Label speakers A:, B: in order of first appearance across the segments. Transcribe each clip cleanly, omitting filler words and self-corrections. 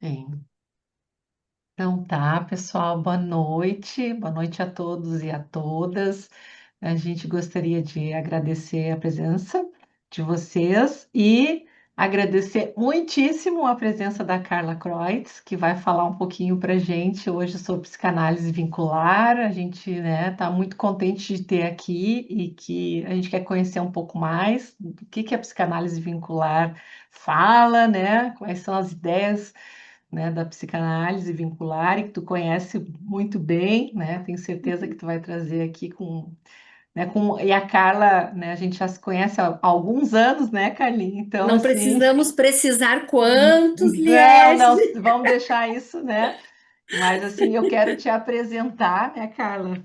A: Sim. Então tá, pessoal, boa noite a todos e a todas. A gente gostaria de agradecer a presença de vocês e agradecer muitíssimo a presença da Carla Kreutz, que vai falar um pouquinho para a gente hoje sobre psicanálise vincular. A gente, né, tá muito contente de ter aqui e que a gente quer conhecer um pouco mais do que a psicanálise vincular fala, né? Quais são as ideias, né, da psicanálise vincular e que tu conhece muito bem, né? Tenho certeza que tu vai trazer aqui e a Carla, né, a gente já se conhece há alguns anos, né, Carlinha? Então,
B: Não
A: assim,
B: precisamos precisar quantos,
A: não, não,
B: Liege.
A: vamos deixar isso, né? Mas, assim, eu quero te apresentar, né, Carla?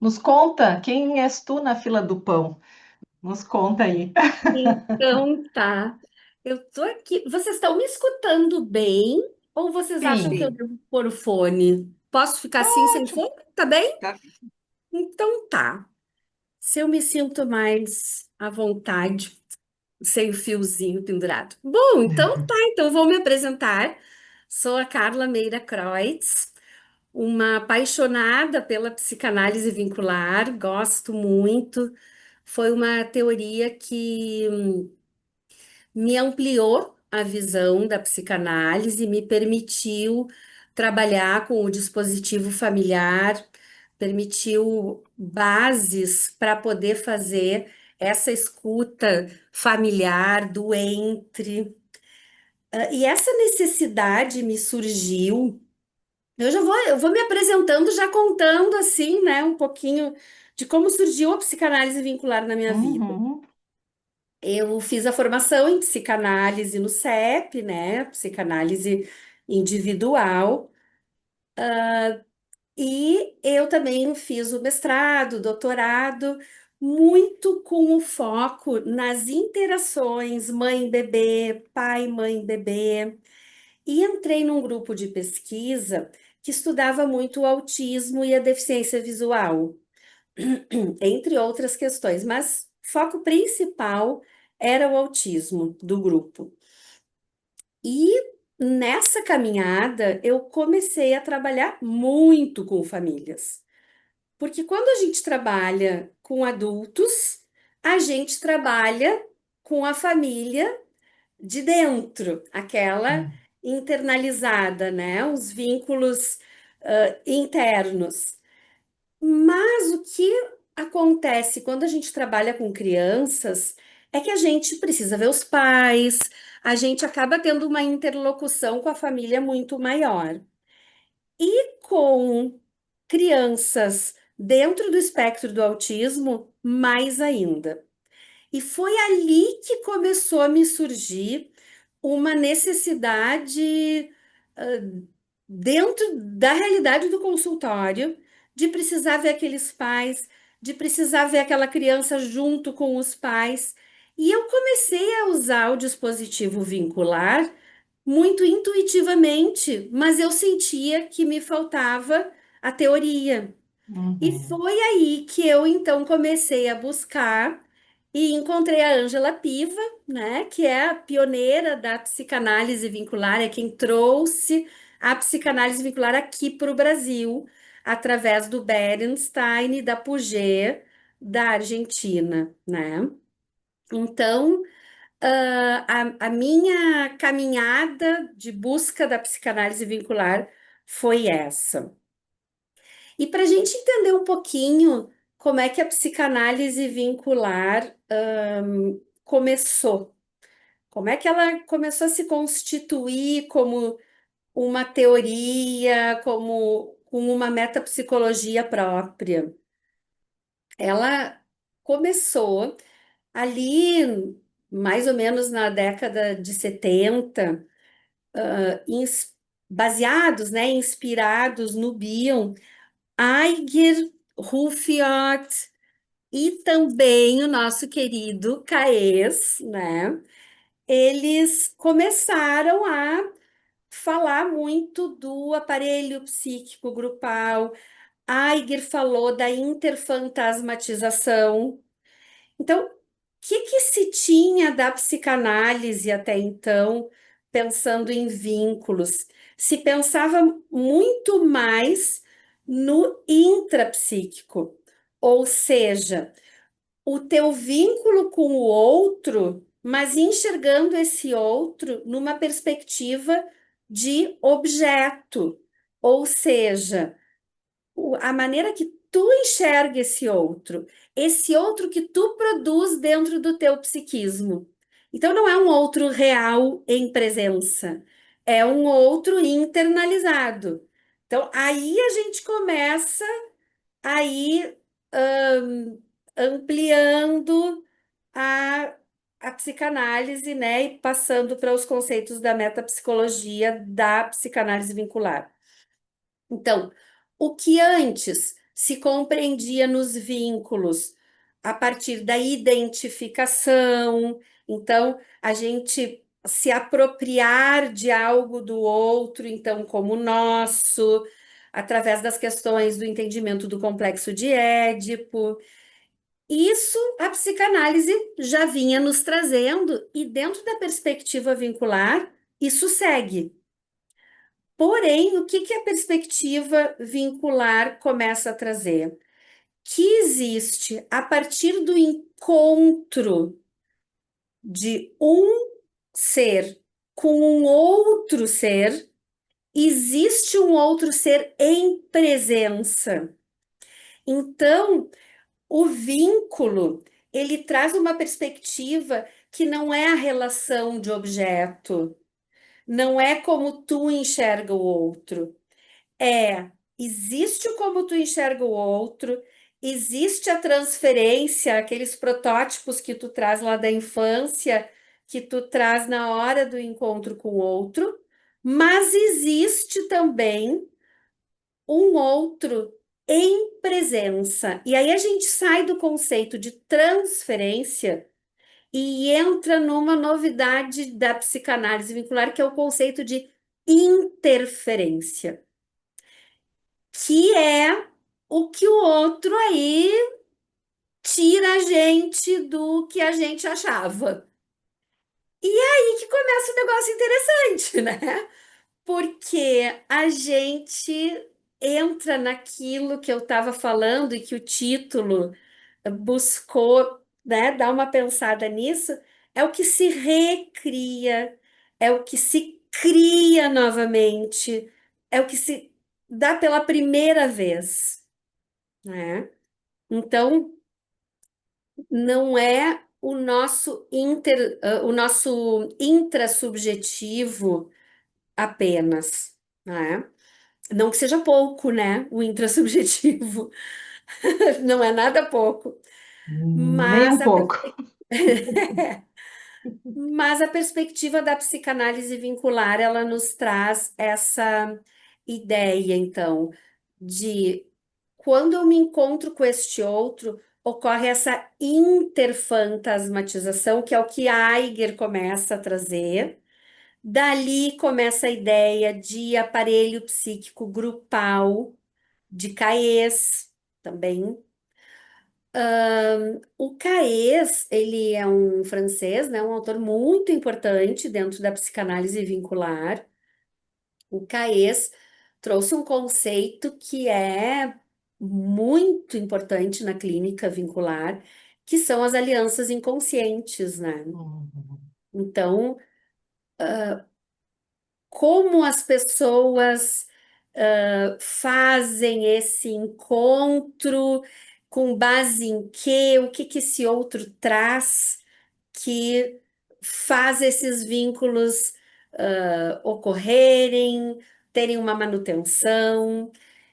A: Nos conta, quem és tu na fila do pão? Nos conta aí.
B: Então tá. Eu tô aqui. Vocês estão me escutando bem? Ou vocês acham que eu
A: Sim,
B: devo pôr o fone? Posso ficar
A: tá
B: assim sem
A: ótimo.
B: fone? Tá bem?
A: Tá.
B: Então tá. Se eu me sinto mais à vontade, sem o fiozinho pendurado. Bom, então tá. Então vou me apresentar. Sou a Carla Meira Kreutz, uma apaixonada pela psicanálise vincular, gosto muito. Foi uma teoria que me ampliou a visão da psicanálise, me permitiu trabalhar com o dispositivo familiar, permitiu bases para poder fazer essa escuta familiar do entre. E essa necessidade me surgiu. Eu vou me apresentando, já contando assim, né, um pouquinho de como surgiu a psicanálise vincular na minha vida.
A: Uhum,
B: Eu fiz a formação em psicanálise no CEP, né, psicanálise individual, e eu também fiz o mestrado, doutorado, muito com o foco nas interações mãe-bebê, pai-mãe-bebê, e entrei num grupo de pesquisa que estudava muito o autismo e a deficiência visual, entre outras questões, mas foco principal era o autismo do grupo. E nessa caminhada eu comecei a trabalhar muito com famílias, porque quando a gente trabalha com adultos, a gente trabalha com a família de dentro, aquela
A: sim.
B: internalizada, né? Os vínculos internos. Mas o que acontece quando a gente trabalha com crianças é que a gente precisa ver os pais, a gente acaba tendo uma interlocução com a família muito maior. E com crianças dentro do espectro do autismo, mais ainda. E foi ali que começou a me surgir uma necessidade, dentro da realidade do consultório, de precisar ver aqueles pais, de precisar ver aquela criança junto com os pais. E eu comecei a usar o dispositivo vincular muito intuitivamente, mas eu sentia que me faltava a teoria. E
A: Uhum.
B: foi aí que eu então comecei a buscar e encontrei a Ângela Piva, né, que é a pioneira da psicanálise vincular, é quem trouxe a psicanálise vincular aqui para o Brasil, através do Berenstein e da Puget, da Argentina, né? Então, a minha caminhada de busca da psicanálise vincular foi essa. E para a gente entender um pouquinho como é que a psicanálise vincular, começou, como é que ela começou a se constituir como uma teoria, como com uma metapsicologia própria. Ela começou ali, mais ou menos na década de 70, ins- baseados, né, inspirados no Bion, Aiger, Ruffyat e também o nosso querido Caes, né? Eles começaram a falar muito do aparelho psíquico grupal. Aiger falou da interfantasmatização. Então, o que se tinha da psicanálise até então, pensando em vínculos? se pensava muito mais no intrapsíquico, ou seja, o teu vínculo com o outro, mas enxergando esse outro numa perspectiva de objeto, ou seja, a maneira que tu enxerga esse outro que tu produz dentro do teu psiquismo. Então não é um outro real em presença, é um outro internalizado. Então aí a gente começa a ir ampliando a, a psicanálise, né, e passando para os conceitos da metapsicologia da psicanálise vincular. Então, o que antes se compreendia nos vínculos a partir da identificação, então a gente se apropriar de algo do outro, então como nosso, através das questões do entendimento do complexo de Édipo. Isso a psicanálise já vinha nos trazendo, e dentro da perspectiva vincular, isso segue. Porém, o que que a perspectiva vincular começa a trazer? Que existe, a partir do encontro de um ser com um outro ser, existe um outro ser em presença. Então, o vínculo, ele traz uma perspectiva que não é a relação de objeto, não é como tu enxerga o outro. Existe o como tu enxerga o outro, existe a transferência, aqueles protótipos que tu traz lá da infância, que tu traz na hora do encontro com o outro, mas existe também um outro em presença. E aí a gente sai do conceito de transferência e entra numa novidade da psicanálise vincular, que é o conceito de interferência, que é o que o outro aí tira a gente do que a gente achava. E é aí que começa um negócio interessante, né? Porque a gente entra naquilo que eu estava falando e que o título buscou, né, dar uma pensada nisso, é o que se recria, é o que se cria novamente, é o que se dá pela primeira vez, né? Então, não é o nosso intrasubjetivo apenas, né? Não que seja pouco, né? O intrasubjetivo não é nada pouco,
A: Nem
B: mas
A: um
B: a,
A: pouco.
B: mas a perspectiva da psicanálise vincular, ela nos traz essa ideia, então, de quando eu me encontro com este outro, ocorre essa interfantasmatização, que é o que Eiger começa a trazer. Dali começa a ideia de aparelho psíquico grupal, de Caes também. O Caes, ele é um francês, né, um autor muito importante dentro da psicanálise vincular. O Caes trouxe um conceito que é muito importante na clínica vincular, que são as alianças inconscientes, né?
A: Uhum.
B: Então, como as pessoas fazem esse encontro, com base em quê, o que que esse outro traz que faz esses vínculos ocorrerem, terem uma manutenção.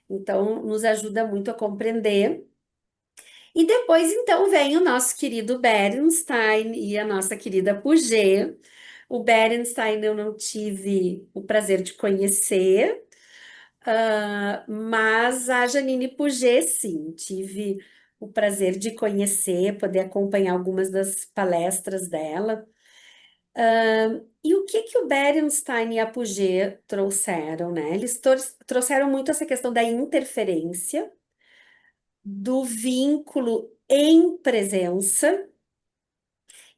B: Então, nos ajuda muito a compreender. E depois, então, vem o nosso querido Bernstein e a nossa querida Puget. O Bernstein eu não tive o prazer de conhecer, mas a Janine Puget, sim, tive o prazer de conhecer, poder acompanhar algumas das palestras dela. E o que que o Bernstein e a Puget trouxeram, né? Eles trouxeram muito essa questão da interferência, do vínculo em presença.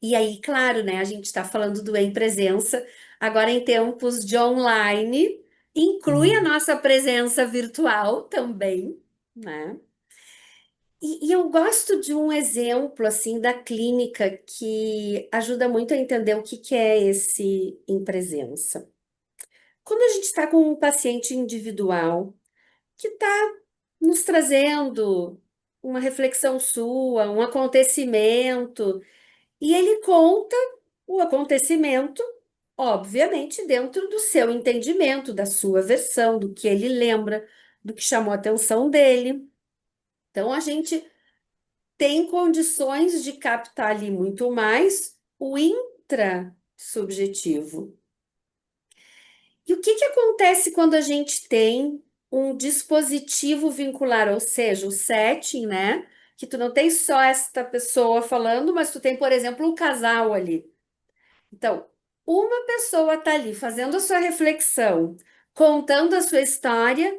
B: E aí, claro, né? A gente está falando do em presença agora em tempos de online. inclui a
A: Hum,
B: nossa presença virtual também, né? E eu gosto de um exemplo assim da clínica que ajuda muito a entender o que que é esse em presença. Quando a gente está com um paciente individual que está nos trazendo uma reflexão sua, um acontecimento, e ele conta o acontecimento, obviamente, dentro do seu entendimento, da sua versão, do que ele lembra, do que chamou a atenção dele. Então, a gente tem condições de captar ali muito mais o intrasubjetivo. E o que que acontece quando a gente tem um dispositivo vincular, ou seja, o setting, né? Que tu não tem só esta pessoa falando, mas tu tem, por exemplo, um casal ali. Então, uma pessoa está ali fazendo a sua reflexão, contando a sua história,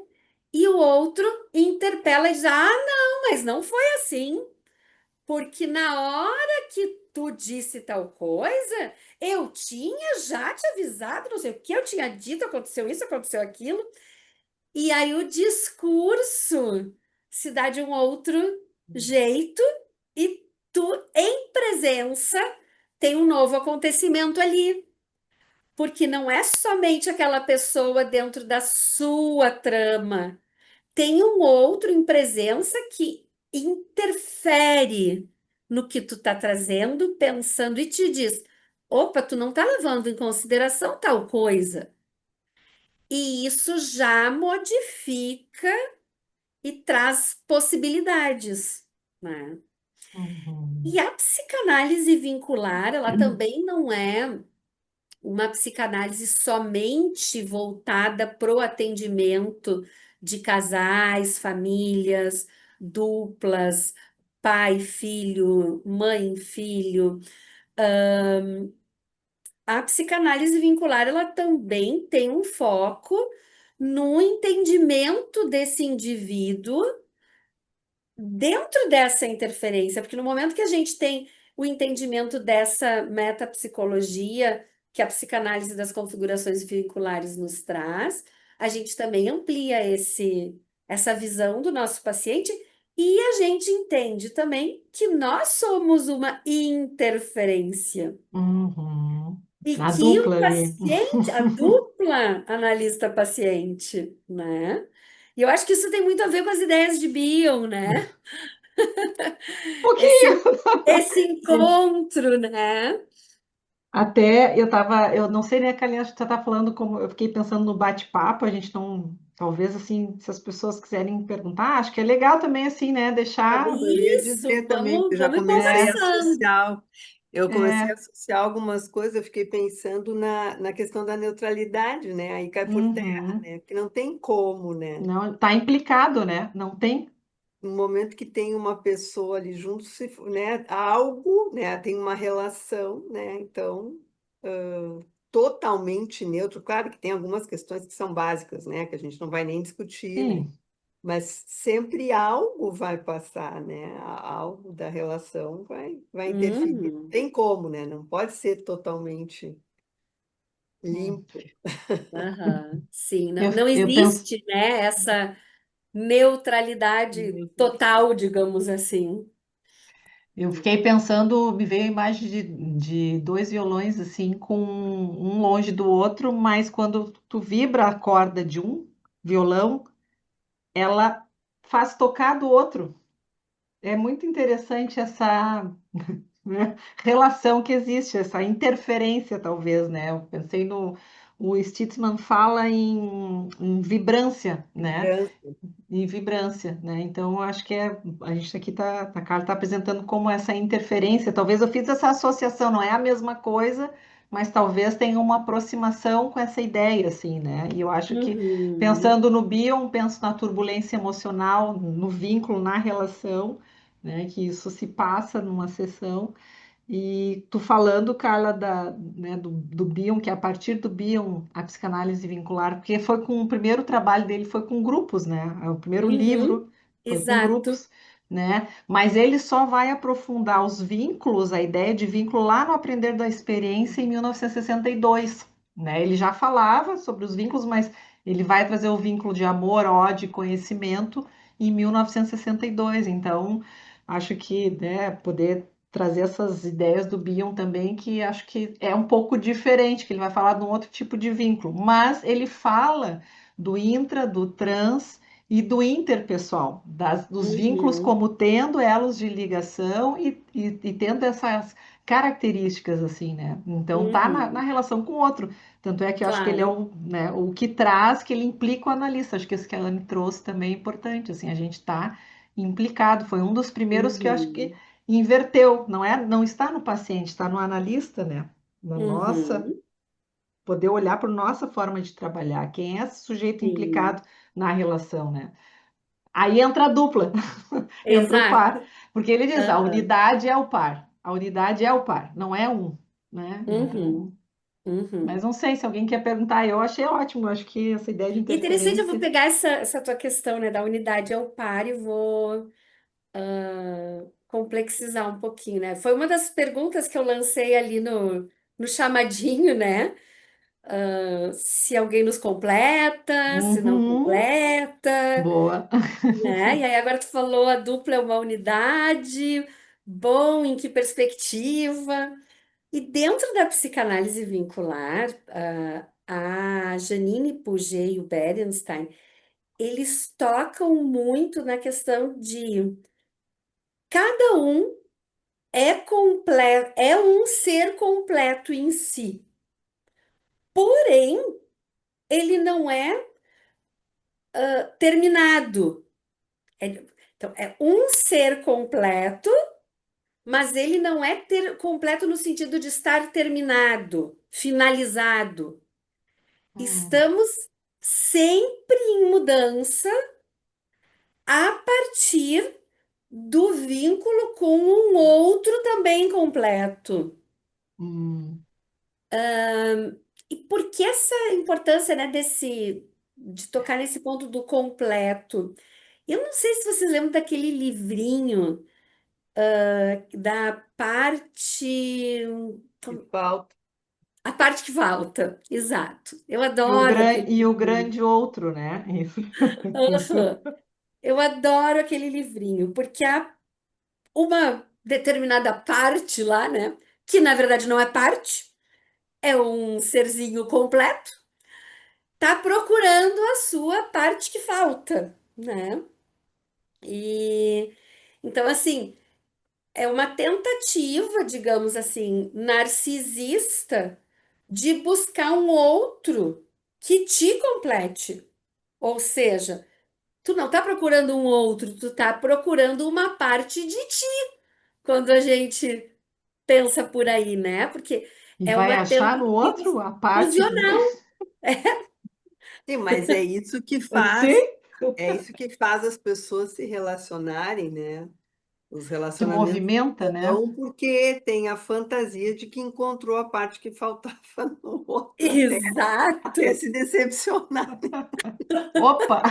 B: e o outro interpela e diz: Ah, não, mas não foi assim. Porque na hora que tu disse tal coisa, eu tinha já te avisado, não sei o que, eu tinha dito, aconteceu isso, aconteceu aquilo. E aí o discurso se dá de um outro jeito e tu, em presença, tem um novo acontecimento ali. Porque não é somente aquela pessoa dentro da sua trama, tem um outro em presença que interfere no que tu tá trazendo, pensando e te diz: opa, tu não tá levando em consideração tal coisa. E isso já modifica e traz possibilidades, né? E
A: uhum,
B: a psicanálise vincular, ela também não é uma psicanálise somente voltada para o atendimento de casais, famílias, duplas, pai, filho, mãe, filho. A psicanálise vincular, ela também tem um foco no entendimento desse indivíduo dentro dessa interferência, porque no momento que a gente tem o entendimento dessa metapsicologia que a psicanálise das configurações vinculares nos traz, a gente também amplia essa visão do nosso paciente e a gente entende também que nós somos uma interferência
A: uhum.
B: e
A: A
B: que o
A: dupla ali.
B: paciente, a dupla analista-paciente, né? E eu acho que isso tem muito a ver com as ideias de Bion, né?
A: Um pouquinho.
B: Esse encontro, né?
A: Até eu não sei, né, Kalina, acho que você está falando como eu fiquei pensando no bate-papo, a gente não, talvez assim, se as pessoas quiserem perguntar, acho que é legal também assim, né, deixar,
C: Eu ia
B: Isso,
C: dizer também que eu já
B: vamos ir
C: comecei a
A: é,
B: conversando.
C: associar, eu comecei a
A: é,
C: associar algumas coisas, eu fiquei pensando na questão da neutralidade, né? Aí cai por terra,
A: uhum.
C: né? Porque não tem como, né?
A: Não, tá implicado, né? Não tem.
C: No momento que tem uma pessoa ali junto, né? Algo, né? Tem uma relação, né? Então, totalmente neutro. Claro que tem algumas questões que são básicas, né? Que a gente não vai nem discutir, né?
A: Sim.
C: Mas sempre algo vai passar, né? Algo da relação vai interferir.
B: Uhum,
C: Tem como, né? Não pode ser totalmente
A: Hum.
C: limpo.
B: aham, sim, não,
A: Eu,
B: não
A: eu penso,
B: existe, né, essa neutralidade total, digamos assim.
A: eu fiquei pensando, me veio a imagem de dois violões assim, com um longe do outro, mas quando tu vibra a corda de um violão, ela faz tocar do outro. É muito interessante essa, né, relação que existe, essa interferência, talvez, né? Eu pensei no. O Stitzman fala em vibrância, né?
C: Segurança.
A: Em vibrância, né? Então, eu acho que a gente aqui a Carla está apresentando como essa interferência. Talvez eu fiz essa associação, não é a mesma coisa, mas talvez tenha uma aproximação com essa ideia, assim, né? E eu acho que
B: Uhum,
A: pensando no Bion, penso na turbulência emocional, no vínculo, na relação, né? Que isso se passa numa sessão. E tu falando, Carla, né, do Bion, que é a partir do Bion, a psicanálise vincular, porque foi com o primeiro trabalho dele foi com grupos, né? O primeiro
B: uhum,
A: livro foi com
B: exato.
A: grupos, né? Mas ele só vai aprofundar os vínculos, a ideia de vínculo lá no Aprender da Experiência em 1962, né? Ele já falava sobre os vínculos, mas ele vai trazer o vínculo de amor, ódio e conhecimento em 1962. Então, acho que, né, poder trazer essas ideias do Bion também, que acho que é um pouco diferente, que ele vai falar de um outro tipo de vínculo, mas ele fala do intra, do trans e do interpessoal, dos vínculos
B: Uhum,
A: como tendo elos de ligação e tendo essas características assim, né? Então tá na
B: uhum,
A: relação com o outro. Tanto é que eu acho que ele é
B: claro.
A: o, né, o que traz, que ele implica o analista. Acho que isso que a Anne trouxe também é importante, assim, a gente está implicado. Foi um dos primeiros que eu acho que
B: Uhum,
A: inverteu, não é, não está no paciente, está no analista, né? Na nossa,
B: uhum,
A: poder olhar para a nossa forma de trabalhar, quem é esse sujeito
B: sim,
A: implicado na relação, né? Aí entra a dupla, entra o par,
B: exato.
A: porque ele diz, a
B: Aham,
A: unidade é o par, a unidade é o par, não é um, né?
B: uhum,
A: Então, mas
B: uhum.
A: não sei se alguém quer perguntar, eu achei ótimo, eu acho que essa ideia de
B: E interessante, eu vou
A: interferência.
B: pegar essa tua questão, né, da unidade ao par e vou complexizar um pouquinho, né? Foi uma das perguntas que eu lancei ali no chamadinho, né? Se alguém nos completa, se não
A: Uhum,
B: completa,
A: boa.
B: né? E aí agora tu falou a dupla é uma unidade, bom, em que perspectiva? E dentro da psicanálise vincular, a Janine Puget e o Berenstein, eles tocam muito na questão de cada um é completo, é um ser completo em si. Porém, ele não é terminado. Então, é um ser completo, mas ele não é completo no sentido de estar terminado, finalizado.
A: Hum,
B: Estamos sempre em mudança a partir do vínculo com um outro também completo.
A: hum.
B: E por que essa importância, né, de tocar nesse ponto do completo? Eu não sei se vocês lembram daquele livrinho da parte,
C: Que falta.
B: a parte que falta. Exato. Eu adoro aquele
A: E o
B: livrinho.
A: grande outro, né? Isso.
B: Aham. Eu adoro aquele livrinho, porque há uma determinada parte lá, né, que na verdade não é parte, é um serzinho completo, tá procurando a sua parte que falta, né? E então, assim, é uma tentativa, digamos assim, narcisista de buscar um outro que te complete. Ou seja, tu não tá procurando um outro, tu tá procurando uma parte de ti, quando a gente pensa por aí, né? Porque
A: E
B: é
A: vai
B: uma
A: achar no
B: tentativa
A: outro a parte que.
B: fusional.
C: Sim, mas
A: Sim,
C: é isso que faz as pessoas se relacionarem, né? Os
A: se
C: relacionamentos
A: movimenta, né?
C: dão porque tem a fantasia de que encontrou a parte que faltava no outro até
B: Exato.
C: se decepcionar.
A: Opa!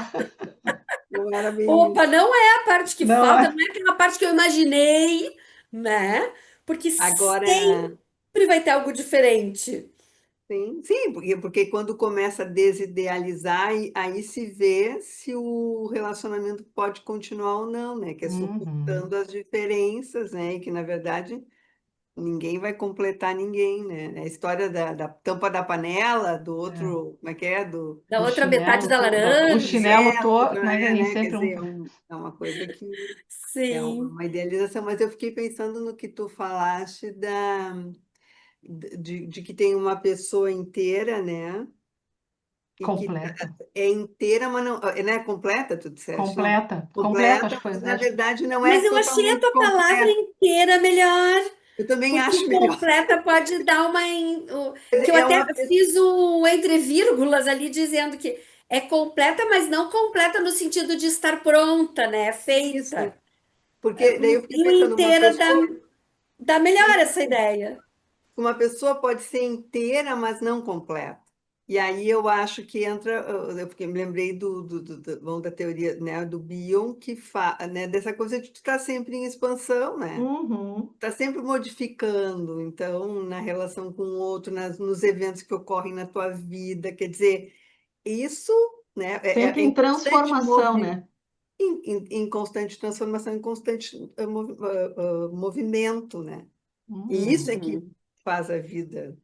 C: Não era bem
B: Opa,
C: isso.
B: não é a parte que
A: Não
B: falta,
A: é?
B: não é aquela parte que eu imaginei, né? Porque
C: Agora,
B: sempre vai ter algo diferente.
C: sim, sim, porque quando começa a desidealizar, aí se vê se o relacionamento pode continuar ou não, né? Que é
A: Uhum.
C: suportando as diferenças, né? E que, na verdade, ninguém vai completar ninguém, né? A história da tampa da panela, do
A: É.
C: outro, como é que é?
B: Da
A: Do
B: outra metade
A: chinelo,
B: da
A: o
C: Pois
B: laranja.
A: chinelo
C: é,
A: todo,
C: outra,
A: como é que tem
C: né? Quer
A: sempre um.
C: dizer, é uma coisa que é
B: Sim.
C: uma idealização, mas eu fiquei pensando no que tu falaste de que tem uma pessoa inteira, né? E que
A: Completa.
C: é inteira, mas não, né? Completa, tu disseste, não?
A: Completa. Completa, acho
C: Completa,
A: que foi.
C: mas na
A: Acho que...
C: verdade não é
B: Mas eu achei a
C: totalmente
B: tua palavra
C: completa.
B: inteira melhor,
C: Eu também
B: porque
C: acho
B: o
C: melhor.
B: completa pode dar que eu
C: É
B: até
C: uma pessoa.
B: fiz o entre vírgulas ali dizendo que é completa, mas não completa no sentido de estar pronta, né?
C: Isso.
B: Feita.
C: Porque daí eu fiquei
B: E o
C: pensando,
B: inteira dá melhor essa ideia.
C: uma pessoa pode ser inteira, mas não completa. E aí eu acho que entra, me lembrei bom, da teoria, né, do Bion, né, dessa coisa de tu estar sempre em expansão, né?
A: Uhum.
C: Está sempre modificando, então, na relação com o outro, nos eventos que ocorrem na tua vida, quer dizer, isso, né,
A: Sempre
C: em
A: em
C: constante
A: transformação, né?
C: em constante transformação, em constante movimento, né? E isso é que
B: Uhum,
C: faz a vida,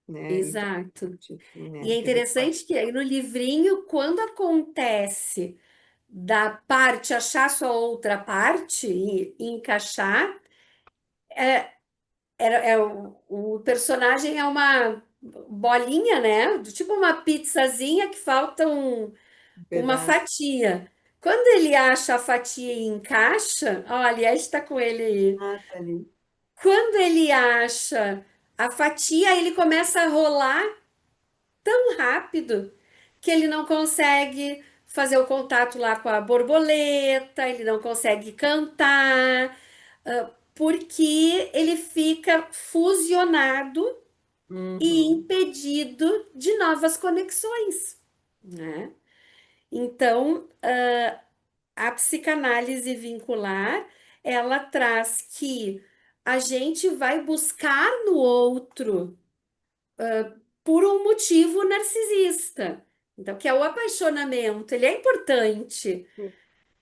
C: né? E faz,
B: exato.
C: tipo,
B: E
C: né?
B: é
C: Quer dizer,
B: interessante que aí no livrinho, quando acontece da parte achar sua outra parte e encaixar, o personagem é uma bolinha, né? Tipo uma pizzazinha que falta
C: um
B: uma
C: pedaço.
B: fatia. Quando ele acha a fatia e encaixa, olha, está com ele aí.
C: Ah, tá ali.
B: Quando ele acha a fatia, ele começa a rolar tão rápido que ele não consegue fazer o contato lá com a borboleta, ele não consegue cantar, porque ele fica fusionado e
C: Uhum,
B: impedido de novas conexões, né? Então, a psicanálise vincular, ela traz que a gente vai buscar no outro por um motivo narcisista. Então, que é o apaixonamento, ele é importante.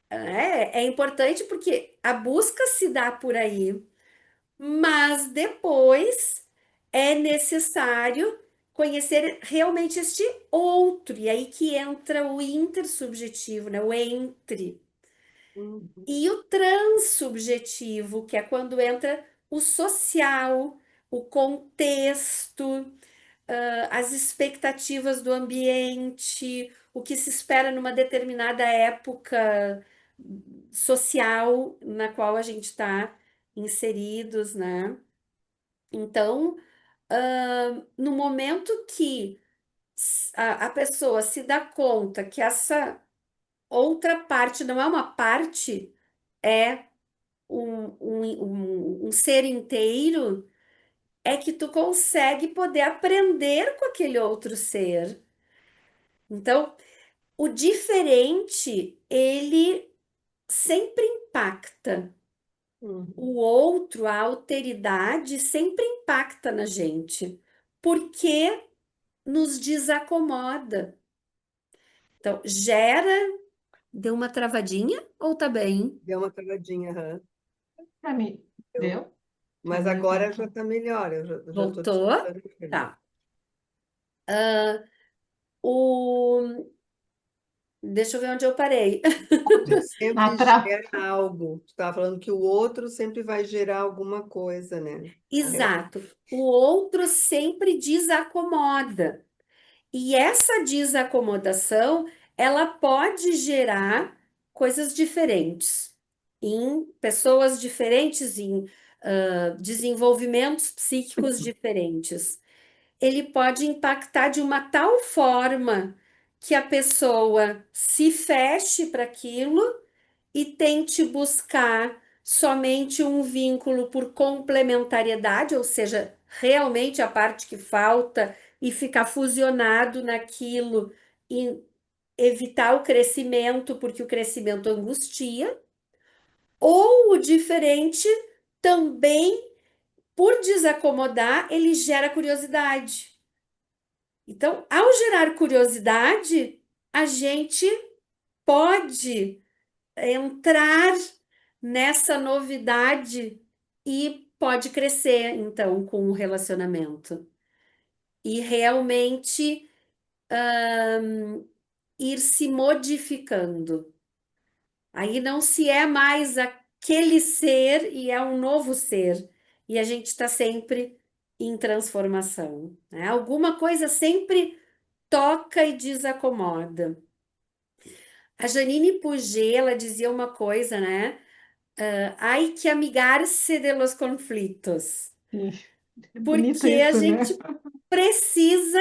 B: É importante porque a busca se dá por aí, mas depois é necessário conhecer realmente este outro, e aí que entra o intersubjetivo, né? O entre.
C: uhum,
B: E o transsubjetivo, que é quando entra o social, o contexto, as expectativas do ambiente, o que se espera numa determinada época social na qual a gente está inseridos, né? Então, no momento que a pessoa se dá conta que essa outra parte não é uma parte, é um ser inteiro, é que tu consegue poder aprender com aquele outro ser. Então, o diferente, ele sempre impacta.
C: uhum,
B: O outro, a alteridade, sempre impacta na gente, porque nos desacomoda. Então, gera. Deu uma travadinha ou tá bem?
C: deu uma travadinha, aham.
A: Pra mim,
C: Deu.
A: deu? Pra
C: Mas
A: mim
C: agora já
A: voltou.
C: está melhor, eu já estou te
B: Voltou?
C: escutando bem.
B: Tá. O... Deixa eu ver onde eu parei.
C: Sempre
A: Atra...
C: gera algo. Tu estava falando que o outro sempre vai gerar alguma coisa, né? A relação.
B: Exato. O outro sempre desacomoda. E essa desacomodação, ela pode gerar coisas diferentes em pessoas diferentes, em desenvolvimentos psíquicos diferentes. Ele pode impactar de uma tal forma que a pessoa se feche para aquilo e tente buscar somente um vínculo por complementariedade, ou seja, realmente a parte que falta e ficar fusionado naquilo e evitar o crescimento, porque o crescimento angustia, ou o diferente também, por desacomodar, ele gera curiosidade. Então, ao gerar curiosidade, a gente pode entrar nessa novidade e pode crescer, então, com o relacionamento. E realmente ir se modificando. Aí não se é mais aquele ser e é um novo ser. E a gente está sempre em transformação, né? Alguma coisa sempre toca e desacomoda. A Janine Puget, ela dizia uma coisa, né? Hay que amigar-se de los conflitos,
A: Ih, é bonito
B: porque a
A: isso, né?
B: gente precisa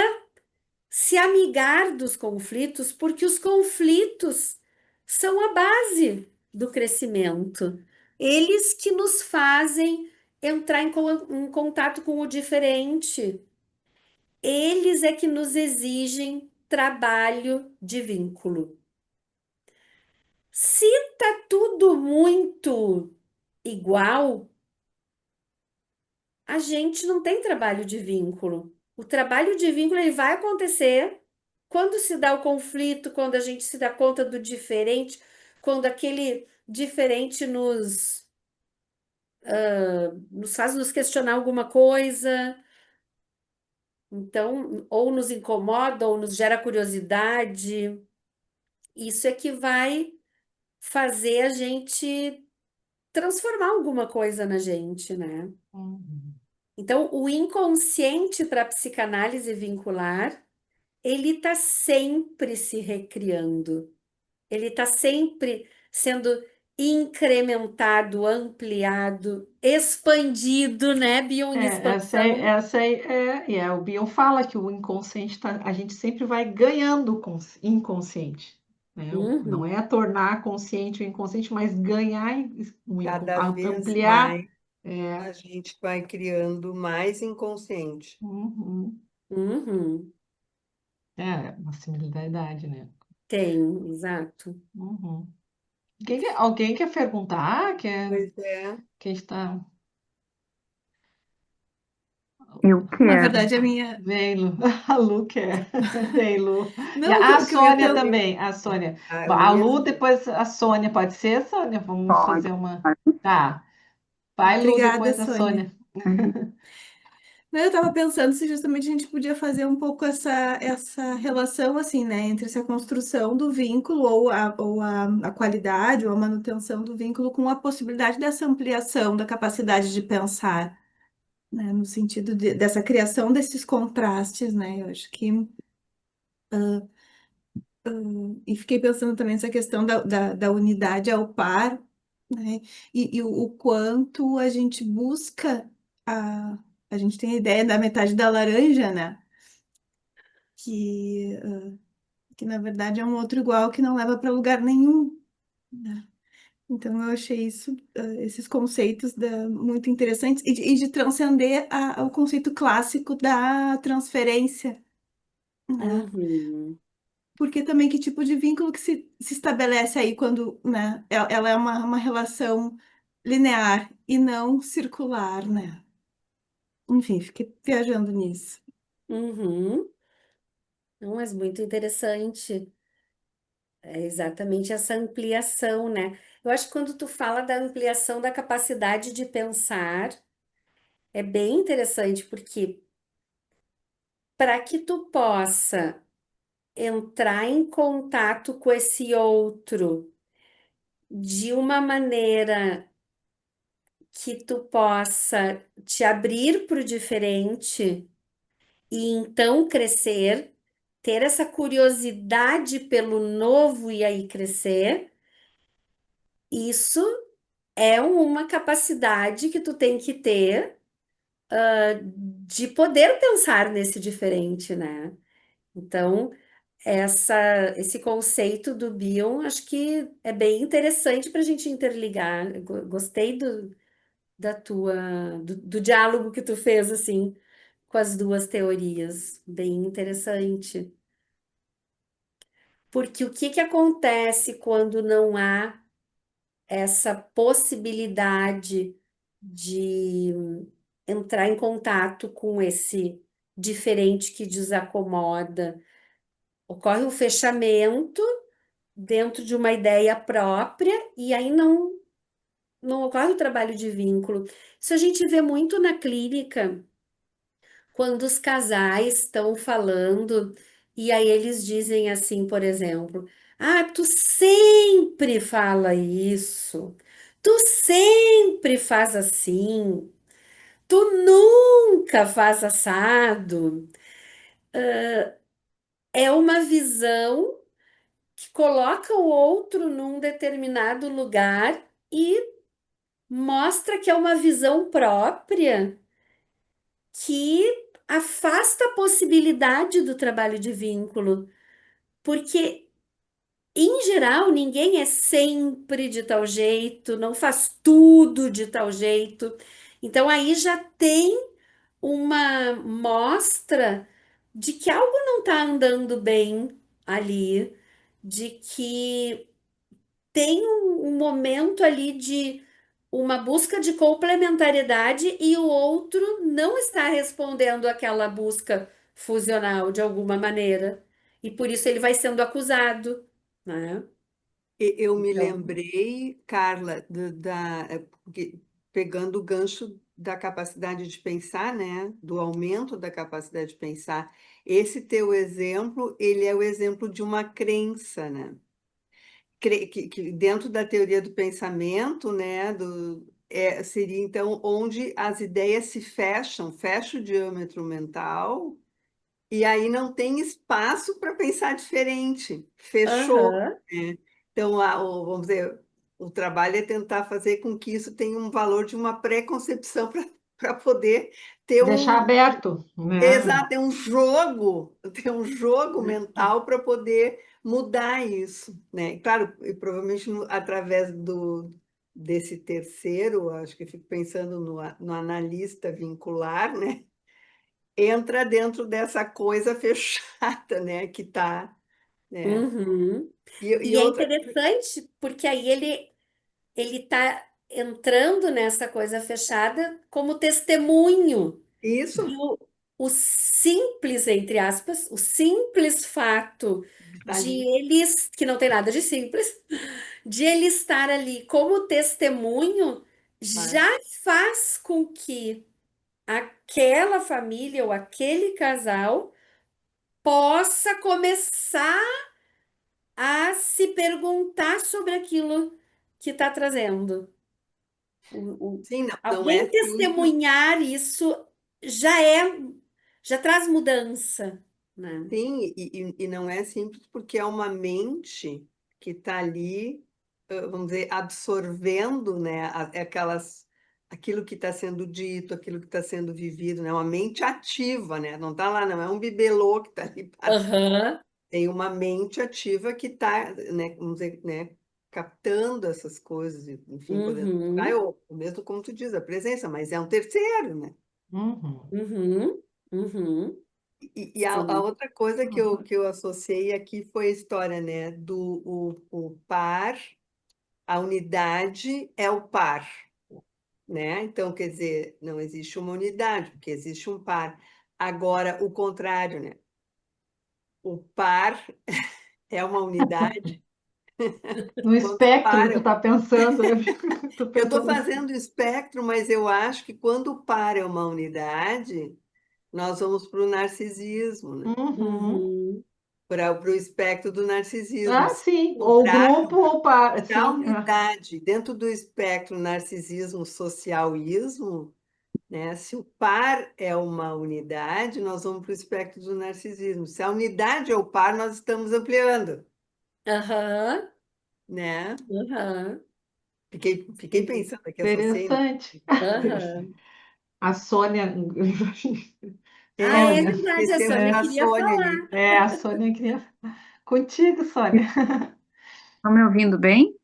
B: se amigar dos conflitos, porque os conflitos são a base do crescimento. Eles que nos fazem entrar em contato com o diferente. Eles é que nos exigem trabalho de vínculo. Se tá tudo muito igual, a gente não tem trabalho de vínculo. O trabalho de vínculo ele vai acontecer quando se dá o conflito, quando a gente se dá conta do diferente, quando aquele diferente nos faz nos questionar alguma coisa, então, ou nos incomoda, ou nos gera curiosidade, isso é que vai fazer a gente transformar alguma coisa na gente, né?
A: Uhum.
B: Então, o inconsciente para a psicanálise vincular, ele está sempre se recriando, ele está sempre sendo incrementado, ampliado, expandido, né, Bion, em expansão.
A: O Bion fala que o inconsciente a gente sempre vai ganhando inconsciente, né? Não
B: Uhum,
A: é tornar consciente o inconsciente, mas ganhar
C: Cada vez
A: ampliar.
C: mais
A: É,
C: a gente vai criando mais inconsciente.
A: uhum,
B: uhum,
A: uma similaridade, né?
B: tem, exato.
A: Uhum. Alguém quer perguntar?
C: Pois é.
A: Quem está.
D: Eu
E: Na
D: quero.
E: verdade, a minha.
A: Vem, Lu. A Lu quer. Vem, Lu. E
E: Não,
A: a
E: o que eu ia
A: Sônia
E: perguntar.
A: também. A Sônia.
C: A
A: A
C: Luísa,
A: Lu, depois a Sônia. Pode ser, Sônia? Vamos
D: Pode,
A: fazer uma.
D: pode.
A: Tá. Vai, Lu,
E: Obrigada,
A: depois a
E: Sônia.
A: Sônia.
E: Não, eu estava pensando se justamente a gente podia fazer um pouco essa relação, assim, né, entre essa construção do vínculo ou a qualidade ou a manutenção do vínculo com a possibilidade dessa ampliação da capacidade de pensar, né, no sentido dessa criação desses contrastes, né, eu acho que. E fiquei pensando também nessa questão da unidade ao par, né? E o quanto a gente busca a, a gente tem a ideia da metade da laranja, né? Que, que na verdade é um outro igual que não leva para lugar nenhum, né? Então eu achei esses conceitos muito interessantes e de transcender o conceito clássico da transferência, né?
B: Uhum,
E: Porque também que tipo de vínculo que se estabelece aí quando, né, ela é uma relação linear e não circular, né? Enfim, fiquei viajando nisso.
B: uhum. Não, mas muito interessante. É exatamente essa ampliação, né? Eu acho que quando tu fala da ampliação da capacidade de pensar, é bem interessante, porque para que tu possa entrar em contato com esse outro de uma maneira que tu possa te abrir para o diferente e então crescer, ter essa curiosidade pelo novo e aí crescer, isso é uma capacidade que tu tem que ter de poder pensar nesse diferente, né? Então, esse conceito do Bion, acho que é bem interessante para a gente interligar. Eu gostei do diálogo que tu fez, assim, com as duas teorias. Bem interessante. Porque o que que acontece quando não há essa possibilidade de entrar em contato com esse diferente que desacomoda? Ocorre um fechamento dentro de uma ideia própria e aí não ocorre o trabalho de vínculo. Isso a gente vê muito na clínica, quando os casais estão falando e aí eles dizem assim, por exemplo, ah, tu sempre fala isso, tu sempre faz assim, tu nunca faz assado. É uma visão que coloca o outro num determinado lugar e mostra que é uma visão própria que afasta a possibilidade do trabalho de vínculo, porque, em geral, ninguém é sempre de tal jeito, não faz tudo de tal jeito. Então, aí já tem uma mostra de que algo não está andando bem ali, de que tem um momento ali de uma busca de complementariedade e o outro não está respondendo àquela busca fusional de alguma maneira. e por isso ele vai sendo acusado, né?
C: Eu me
B: Então,
C: lembrei, Carla, pegando o gancho da capacidade de pensar, né? Do aumento da capacidade de pensar. Esse teu exemplo, ele é o exemplo de uma crença, né? Que dentro da teoria do pensamento, né? Seria então onde as ideias se fecham, fecha o diâmetro mental, e aí não tem espaço para pensar diferente. Fechou,
B: aham,
C: né? Então, vamos dizer, o trabalho é tentar fazer com que isso tenha um valor de uma pré-concepção para poder ter
A: Deixar aberto, né?
C: exato, ter um jogo mental para poder mudar isso, né? E claro, e provavelmente através desse terceiro, acho que eu fico pensando no analista vincular, né? Entra dentro dessa coisa fechada, né? Que tá, né?
B: uhum.
C: E
B: E é
C: outra,
B: interessante porque aí ele tá entrando nessa coisa fechada como testemunho. E
C: isso
B: o simples, entre aspas, o simples fato
C: está
B: de
C: ali,
B: eles, que não tem nada de simples, de ele estar ali como testemunho,
C: tá?
B: já faz com que aquela família ou aquele casal possa começar a se perguntar sobre aquilo que está trazendo.
C: Sim, não, não é
B: Alguém
C: simples.
B: testemunhar isso já é, já traz mudança, né?
C: Sim, e não é simples porque é uma mente que está ali, vamos dizer, absorvendo, né, aquilo que está sendo dito, aquilo que está sendo vivido, né, uma mente ativa, né, não está lá, não é um bibelô que está ali parado,
B: Aham,
C: tem uma mente ativa que está, né, vamos dizer, né, captando essas coisas, enfim, podendo,
B: uhum,
C: mesmo como tu diz, a presença, mas é um terceiro, né?
A: Uhum.
B: uhum, uhum,
C: E a
B: sim,
C: outra coisa que eu associei aqui foi a história, né, o par, a unidade é o par, né? Então, quer dizer, não existe uma unidade, porque existe um par. Agora, o contrário, né? O par é uma unidade
A: No
C: quando
A: espectro, tu
C: param.
A: tá pensando, eu tô
C: Eu estou
A: pensando assim.
C: fazendo o espectro, mas eu acho que quando o par é uma unidade, nós vamos para o narcisismo, né?
A: Uhum.
B: uhum,
C: Para o espectro do narcisismo.
A: Ah,
C: Se
A: sim,
C: o
A: ou
C: contrário,
A: grupo ou para,
C: a
A: sim.
C: unidade dentro do espectro narcisismo socialismo, né? Se o par é uma unidade, nós vamos para o espectro do narcisismo. Se a unidade é o par, nós estamos ampliando,
B: aham,
C: né?
B: aham,
C: Fiquei pensando aqui, associei, não.
A: Interessante.
B: aham.
A: A Sônia,
B: Ah, é
C: É,
A: Sônia,
B: verdade, a
C: esquecemos
B: Sônia
C: da
B: queria
C: Sônia ali.
B: falar.
A: a Sônia queria contigo, Sônia.
D: Estão me ouvindo bem?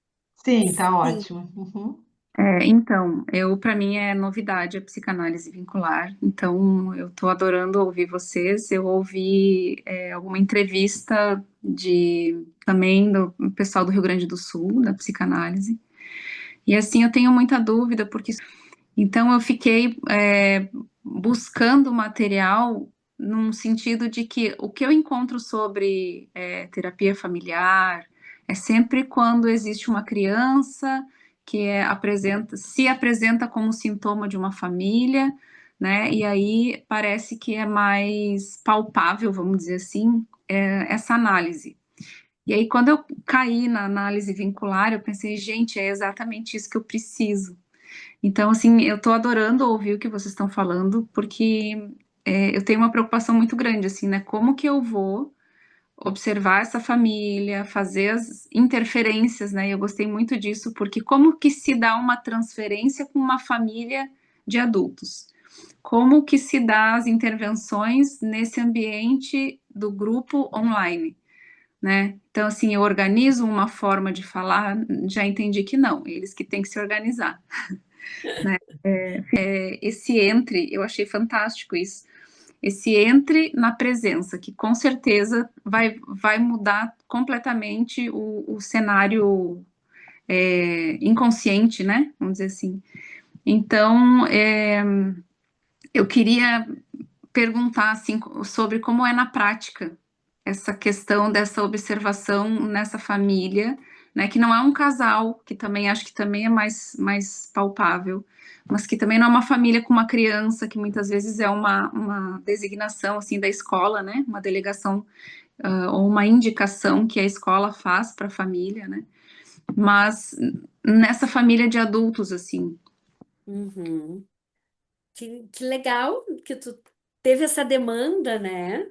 A: Sim, tá
B: Sim.
A: ótimo. Uhum.
D: Então, para mim é novidade a psicanálise vincular, então eu estou adorando ouvir vocês. Eu ouvi alguma entrevista também do pessoal do Rio Grande do Sul, da psicanálise, e assim eu tenho muita dúvida, porque então eu fiquei buscando material num sentido de que o que eu encontro sobre terapia familiar é sempre quando existe uma criança que se apresenta como sintoma de uma família, né? E aí parece que é mais palpável, vamos dizer assim, essa análise. E aí, quando eu caí na análise vincular, eu pensei, gente, é exatamente isso que eu preciso. Então, assim, eu tô adorando ouvir o que vocês estão falando, porque eu tenho uma preocupação muito grande, assim, né? Como que eu vou observar essa família, fazer as interferências, né? Eu gostei muito disso, porque como que se dá uma transferência com uma família de adultos? Como que se dá as intervenções nesse ambiente do grupo online, né? Então, assim, eu organizo uma forma de falar, já entendi que não, eles que têm que se organizar, né? Esse entre, eu achei fantástico isso. Esse entre na presença, que com certeza vai mudar completamente o cenário inconsciente, né? Vamos dizer assim. Então, eu queria perguntar assim sobre como é na prática, essa questão dessa observação nessa família, né, que não é um casal, que também acho que também é mais palpável, mas que também não é uma família com uma criança, que muitas vezes é uma designação assim da escola, né, uma delegação ou uma indicação que a escola faz para a família, né, mas nessa família de adultos assim.
B: Uhum. Que legal que tu teve essa demanda, né?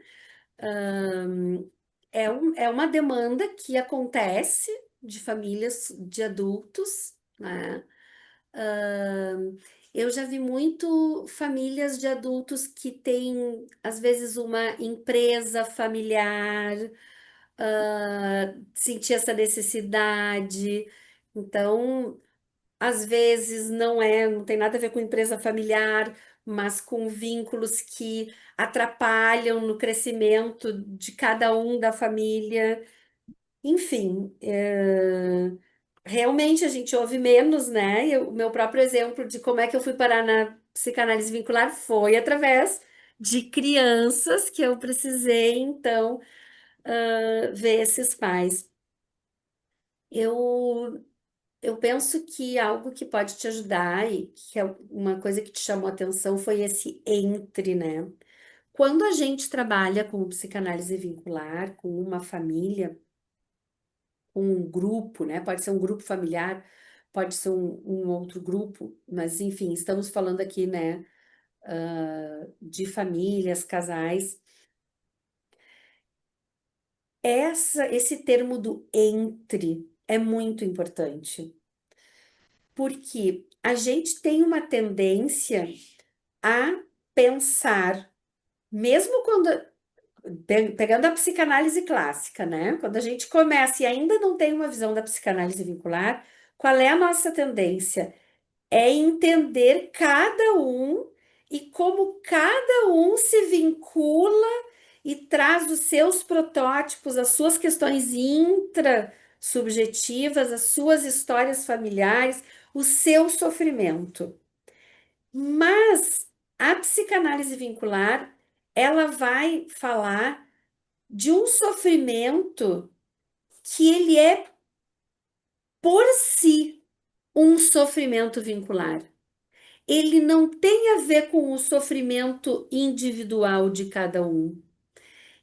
B: É uma demanda que acontece de famílias de adultos, né? Eu já vi muito famílias de adultos que têm, às vezes, uma empresa familiar, sentir essa necessidade. Então, às vezes não tem nada a ver com empresa familiar, mas com vínculos que atrapalham no crescimento de cada um da família. Enfim, realmente a gente ouve menos, né? O meu próprio exemplo de como é que eu fui parar na psicanálise vincular foi através de crianças que eu precisei, então, ver esses pais. Eu Eu penso que algo que pode te ajudar e que é uma coisa que te chamou a atenção foi esse entre, né? Quando a gente trabalha com psicanálise vincular, com uma família, com um grupo, né? Pode ser um grupo familiar, pode ser um outro grupo, mas enfim, estamos falando aqui, né, de famílias, casais. Esse termo do entre é muito importante, porque a gente tem uma tendência a pensar, mesmo quando pegando a psicanálise clássica, né? Quando a gente começa e ainda não tem uma visão da psicanálise vincular, qual é a nossa tendência? É entender cada um e como cada um se vincula e traz os seus protótipos, as suas questões intrasubjetivas, as suas histórias familiares, o seu sofrimento. Mas a psicanálise vincular, ela vai falar de um sofrimento que ele é por si um sofrimento vincular. Ele não tem a ver com o sofrimento individual de cada um.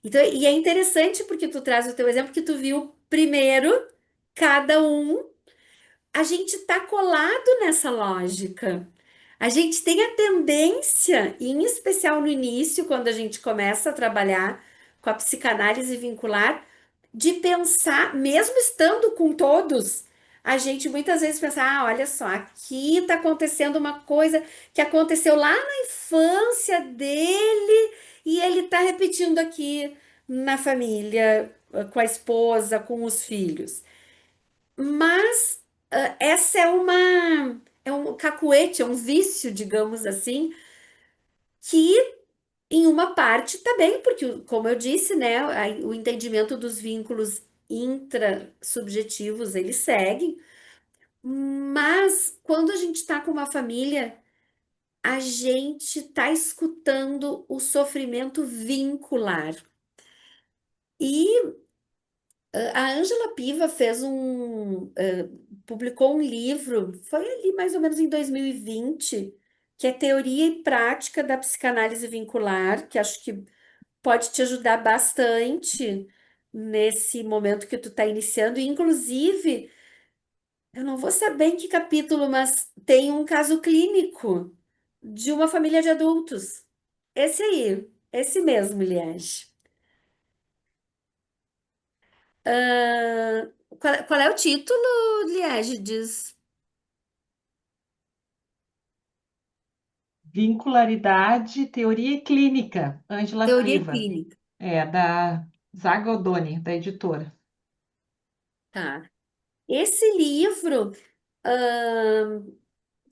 B: Então, e é interessante porque tu traz o teu exemplo que tu viu primeiro cada um. A gente está colado nessa lógica. A gente tem a tendência, e em especial no início, quando a gente começa a trabalhar com a psicanálise vincular, de pensar, mesmo estando com todos, a gente muitas vezes pensa, olha só, aqui está acontecendo uma coisa que aconteceu lá na infância dele e ele está repetindo aqui na família, com a esposa, com os filhos. Mas essa é um cacuete, é um vício, digamos assim, que em uma parte tá bem, porque, como eu disse, né, o entendimento dos vínculos intrasubjetivos, eles seguem, mas quando a gente está com uma família, a gente está escutando o sofrimento vincular. E a Ângela Piva publicou um livro, foi ali mais ou menos em 2020, que é Teoria e Prática da Psicanálise Vincular, que acho que pode te ajudar bastante nesse momento que tu está iniciando. E, inclusive, eu não vou saber em que capítulo, mas tem um caso clínico de uma família de adultos. Esse aí, esse mesmo, Liege. Qual é o título, Liege? Diz
A: Vincularidade, teoria e clínica, Ângela
B: teoria
A: Piva,
B: clínica.
A: da Zagodoni, da editora.
B: Tá. Esse livro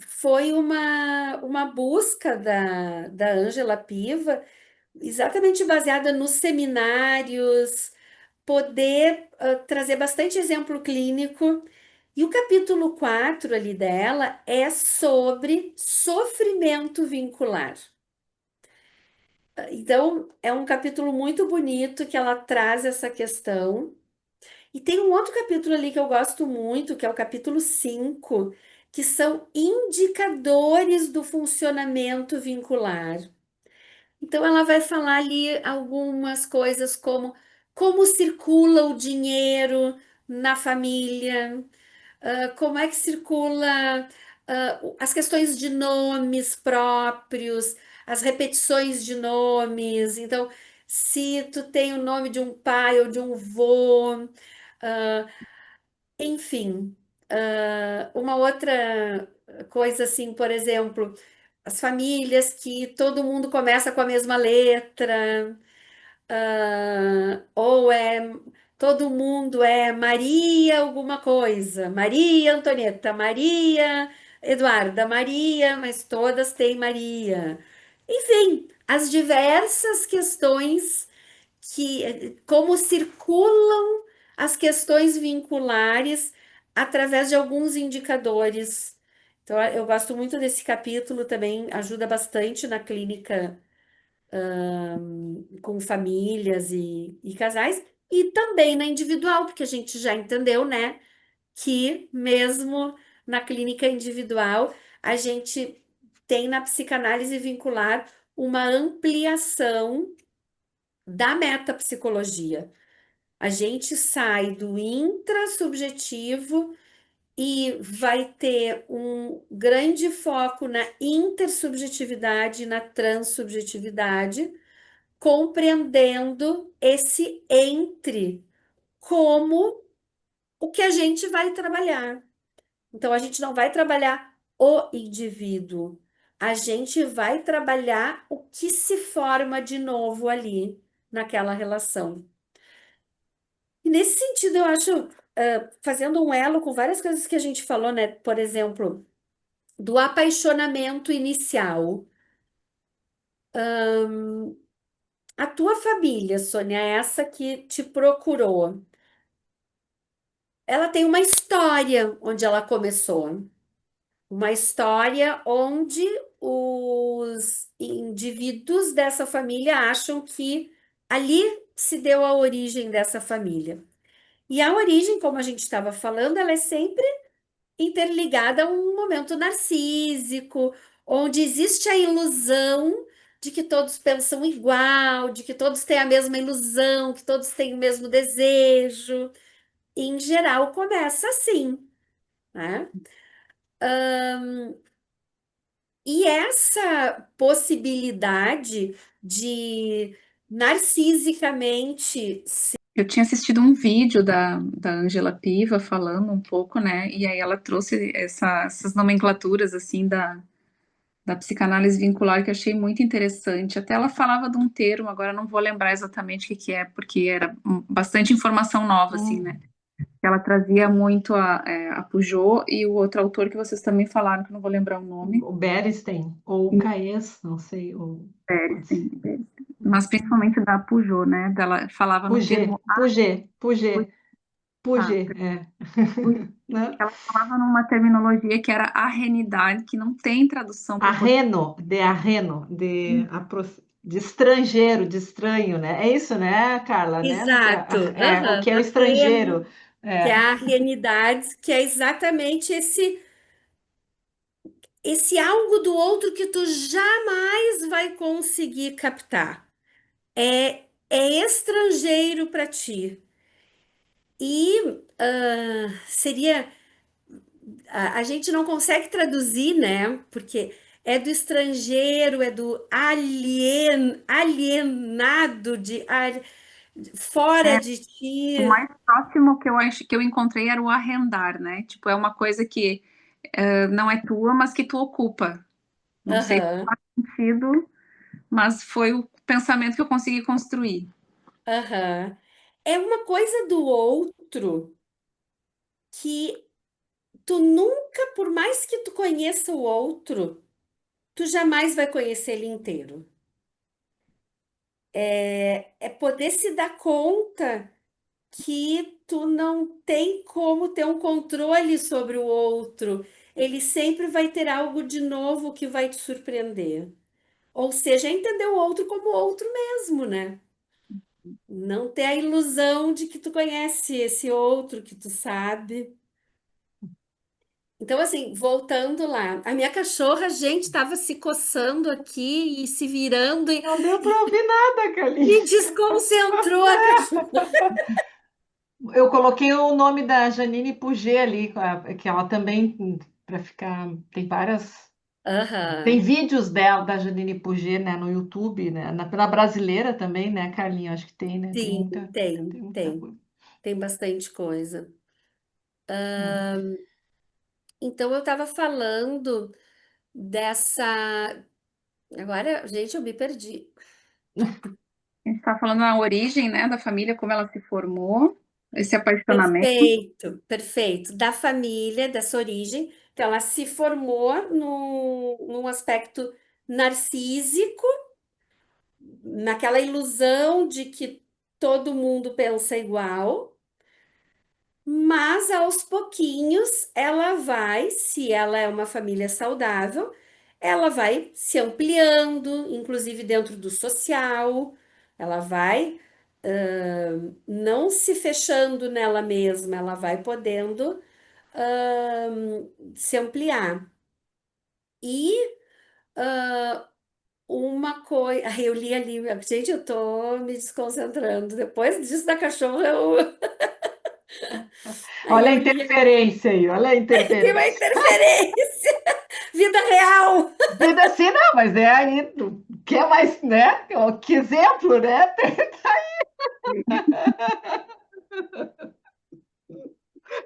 B: foi uma busca da Ângela Piva, exatamente baseada nos seminários, poder trazer bastante exemplo clínico. E o capítulo 4 ali dela é sobre sofrimento vincular. Então, é um capítulo muito bonito que ela traz essa questão. E tem um outro capítulo ali que eu gosto muito, que é o capítulo 5, que são indicadores do funcionamento vincular. Então, ela vai falar ali algumas coisas como circula o dinheiro na família, como é que circula, as questões de nomes próprios, as repetições de nomes. Então, se tu tem o nome de um pai ou de um vô, ah, enfim. Uma outra coisa assim, por exemplo, as famílias que todo mundo começa com a mesma letra, ou todo mundo é Maria alguma coisa, Maria Antonieta, Maria Eduarda, Maria, mas todas têm Maria. Enfim, as diversas questões como circulam as questões vinculares através de alguns indicadores. Então, eu gosto muito desse capítulo também, ajuda bastante na clínica com famílias e casais, e também na individual, porque a gente já entendeu, né, que mesmo na clínica individual, a gente tem na psicanálise vincular uma ampliação da metapsicologia. A gente sai do intrasubjetivo e vai ter um grande foco na intersubjetividade e na transsubjetividade, compreendendo esse entre como o que a gente vai trabalhar. Então, a gente não vai trabalhar o indivíduo, a gente vai trabalhar o que se forma de novo ali naquela relação. E nesse sentido, eu acho, fazendo um elo com várias coisas que a gente falou, né? Por exemplo, do apaixonamento inicial. A tua família, Sônia, essa que te procurou, ela tem uma história onde ela começou. Uma história onde os indivíduos dessa família acham que ali se deu a origem dessa família. E a origem, como a gente estava falando, ela é sempre interligada a um momento narcísico, onde existe a ilusão de que todos pensam igual, de que todos têm a mesma ilusão, que todos têm o mesmo desejo. E, em geral, começa assim, né? E essa possibilidade de narcisicamente.
D: Eu tinha assistido um vídeo da Angela Piva falando um pouco, né? E aí ela trouxe essas nomenclaturas, assim, da psicanálise vincular que eu achei muito interessante. Até ela falava de um termo, agora eu não vou lembrar exatamente o que que é, porque era bastante informação nova, assim, né? Ela trazia muito a Pujol e o outro autor que vocês também falaram, que eu não vou lembrar o nome.
A: O Berestein, ou o Caes, não sei, ou pode ser.
D: Sim, mas principalmente da Pujol, né? Dela falava no
A: Puget,
D: termo
A: Puget, Puget,
D: ah,
A: Puget, é. Né?
D: ela falava numa terminologia que era arrenidade, que não tem tradução para o português.
A: Arreno, de estrangeiro, de estranho, né? É isso, né, Carla, né?
B: Exato,
A: O
B: aham,
A: que é o estrangeiro?
B: que é
A: É.
B: a alienidade, que é exatamente esse algo do outro que tu jamais vai conseguir captar. É estrangeiro para ti. E seria. A gente não consegue traduzir, né? Porque é do estrangeiro, é do alienado, fora
D: É,
B: de
D: o
B: ti.
D: mais próximo que eu acho que eu encontrei era o arrendar, né? Tipo, é uma coisa que não é tua, mas que tu ocupa. Não sei se
B: Aham,
D: faz sentido, mas foi o pensamento que eu consegui construir.
B: aham. É uma coisa do outro que tu nunca, por mais que tu conheça o outro, tu jamais vai conhecer ele inteiro. É poder se dar conta que tu não tem como ter um controle sobre o outro. Ele sempre vai ter algo de novo que vai te surpreender. Ou seja, é entender o outro como outro mesmo, né? Não ter a ilusão de que tu conhece esse outro, que tu sabe. Então, assim, voltando lá, a minha cachorra, gente, estava se coçando aqui e se virando
A: Não deu para ouvir nada, Carlinhos.
B: e desconcentrou a cachorra.
A: Eu coloquei o nome da Janine Puget ali, que ela também, para ficar, tem várias. Tem
B: Aham,
A: vídeos dela, da Janine Puget, né, no YouTube, né? Na brasileira também, né, Carlinhos? Acho que tem, né? Tem
B: sim,
A: muita,
B: tem,
A: tem muita
B: tem.
A: coisa.
B: Tem bastante coisa.
A: Né?
B: Então, eu estava falando dessa. Agora, gente, eu me perdi.
D: A gente está falando a origem, né, da família, como ela se formou, esse apaixonamento.
B: Perfeito, perfeito. Da família, dessa origem. Então, ela se formou num aspecto narcísico, naquela ilusão de que todo mundo pensa igual, mas aos pouquinhos ela vai, se ela é uma família saudável, ela vai se ampliando, inclusive dentro do social, ela vai não se fechando nela mesma, ela vai podendo se ampliar. E uma coisa, eu li ali, gente, eu tô me desconcentrando. Depois disso da cachorra, aí
A: Olha a
B: eu li aqui,
A: interferência aí, olha a
B: tem uma
A: interferência.
B: interferência, vida real.
A: Vida assim, não, mas é aí, tu quer mais, né? Ó, que exemplo, né?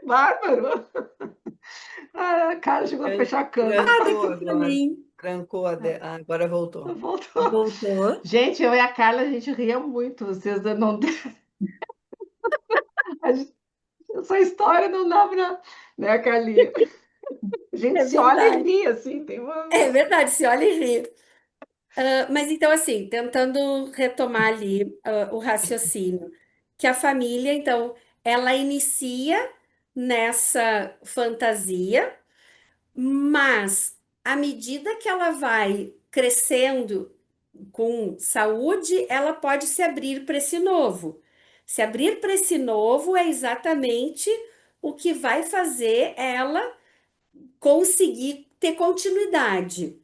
A: Bárbaro. Ah, a cara chegou a fechar a câmera.
C: Trancou
B: Daqui para
C: agora.
B: mim.
C: Trancou, agora voltou.
A: Voltou.
B: Voltou.
A: Gente, eu e a Carla, a gente ria muito. Vocês não. A gente- Essa história não dá pra. Né, Carlinha? A gente
B: É
A: se olha e
B: verdade.
A: ri, assim. Tem uma.
B: É verdade, se olha e ri. Mas então, assim, tentando retomar ali o raciocínio, que a família, então, ela inicia nessa fantasia, mas à medida que ela vai crescendo com saúde, ela pode se abrir para esse novo. Se abrir para esse novo é exatamente o que vai fazer ela conseguir ter continuidade.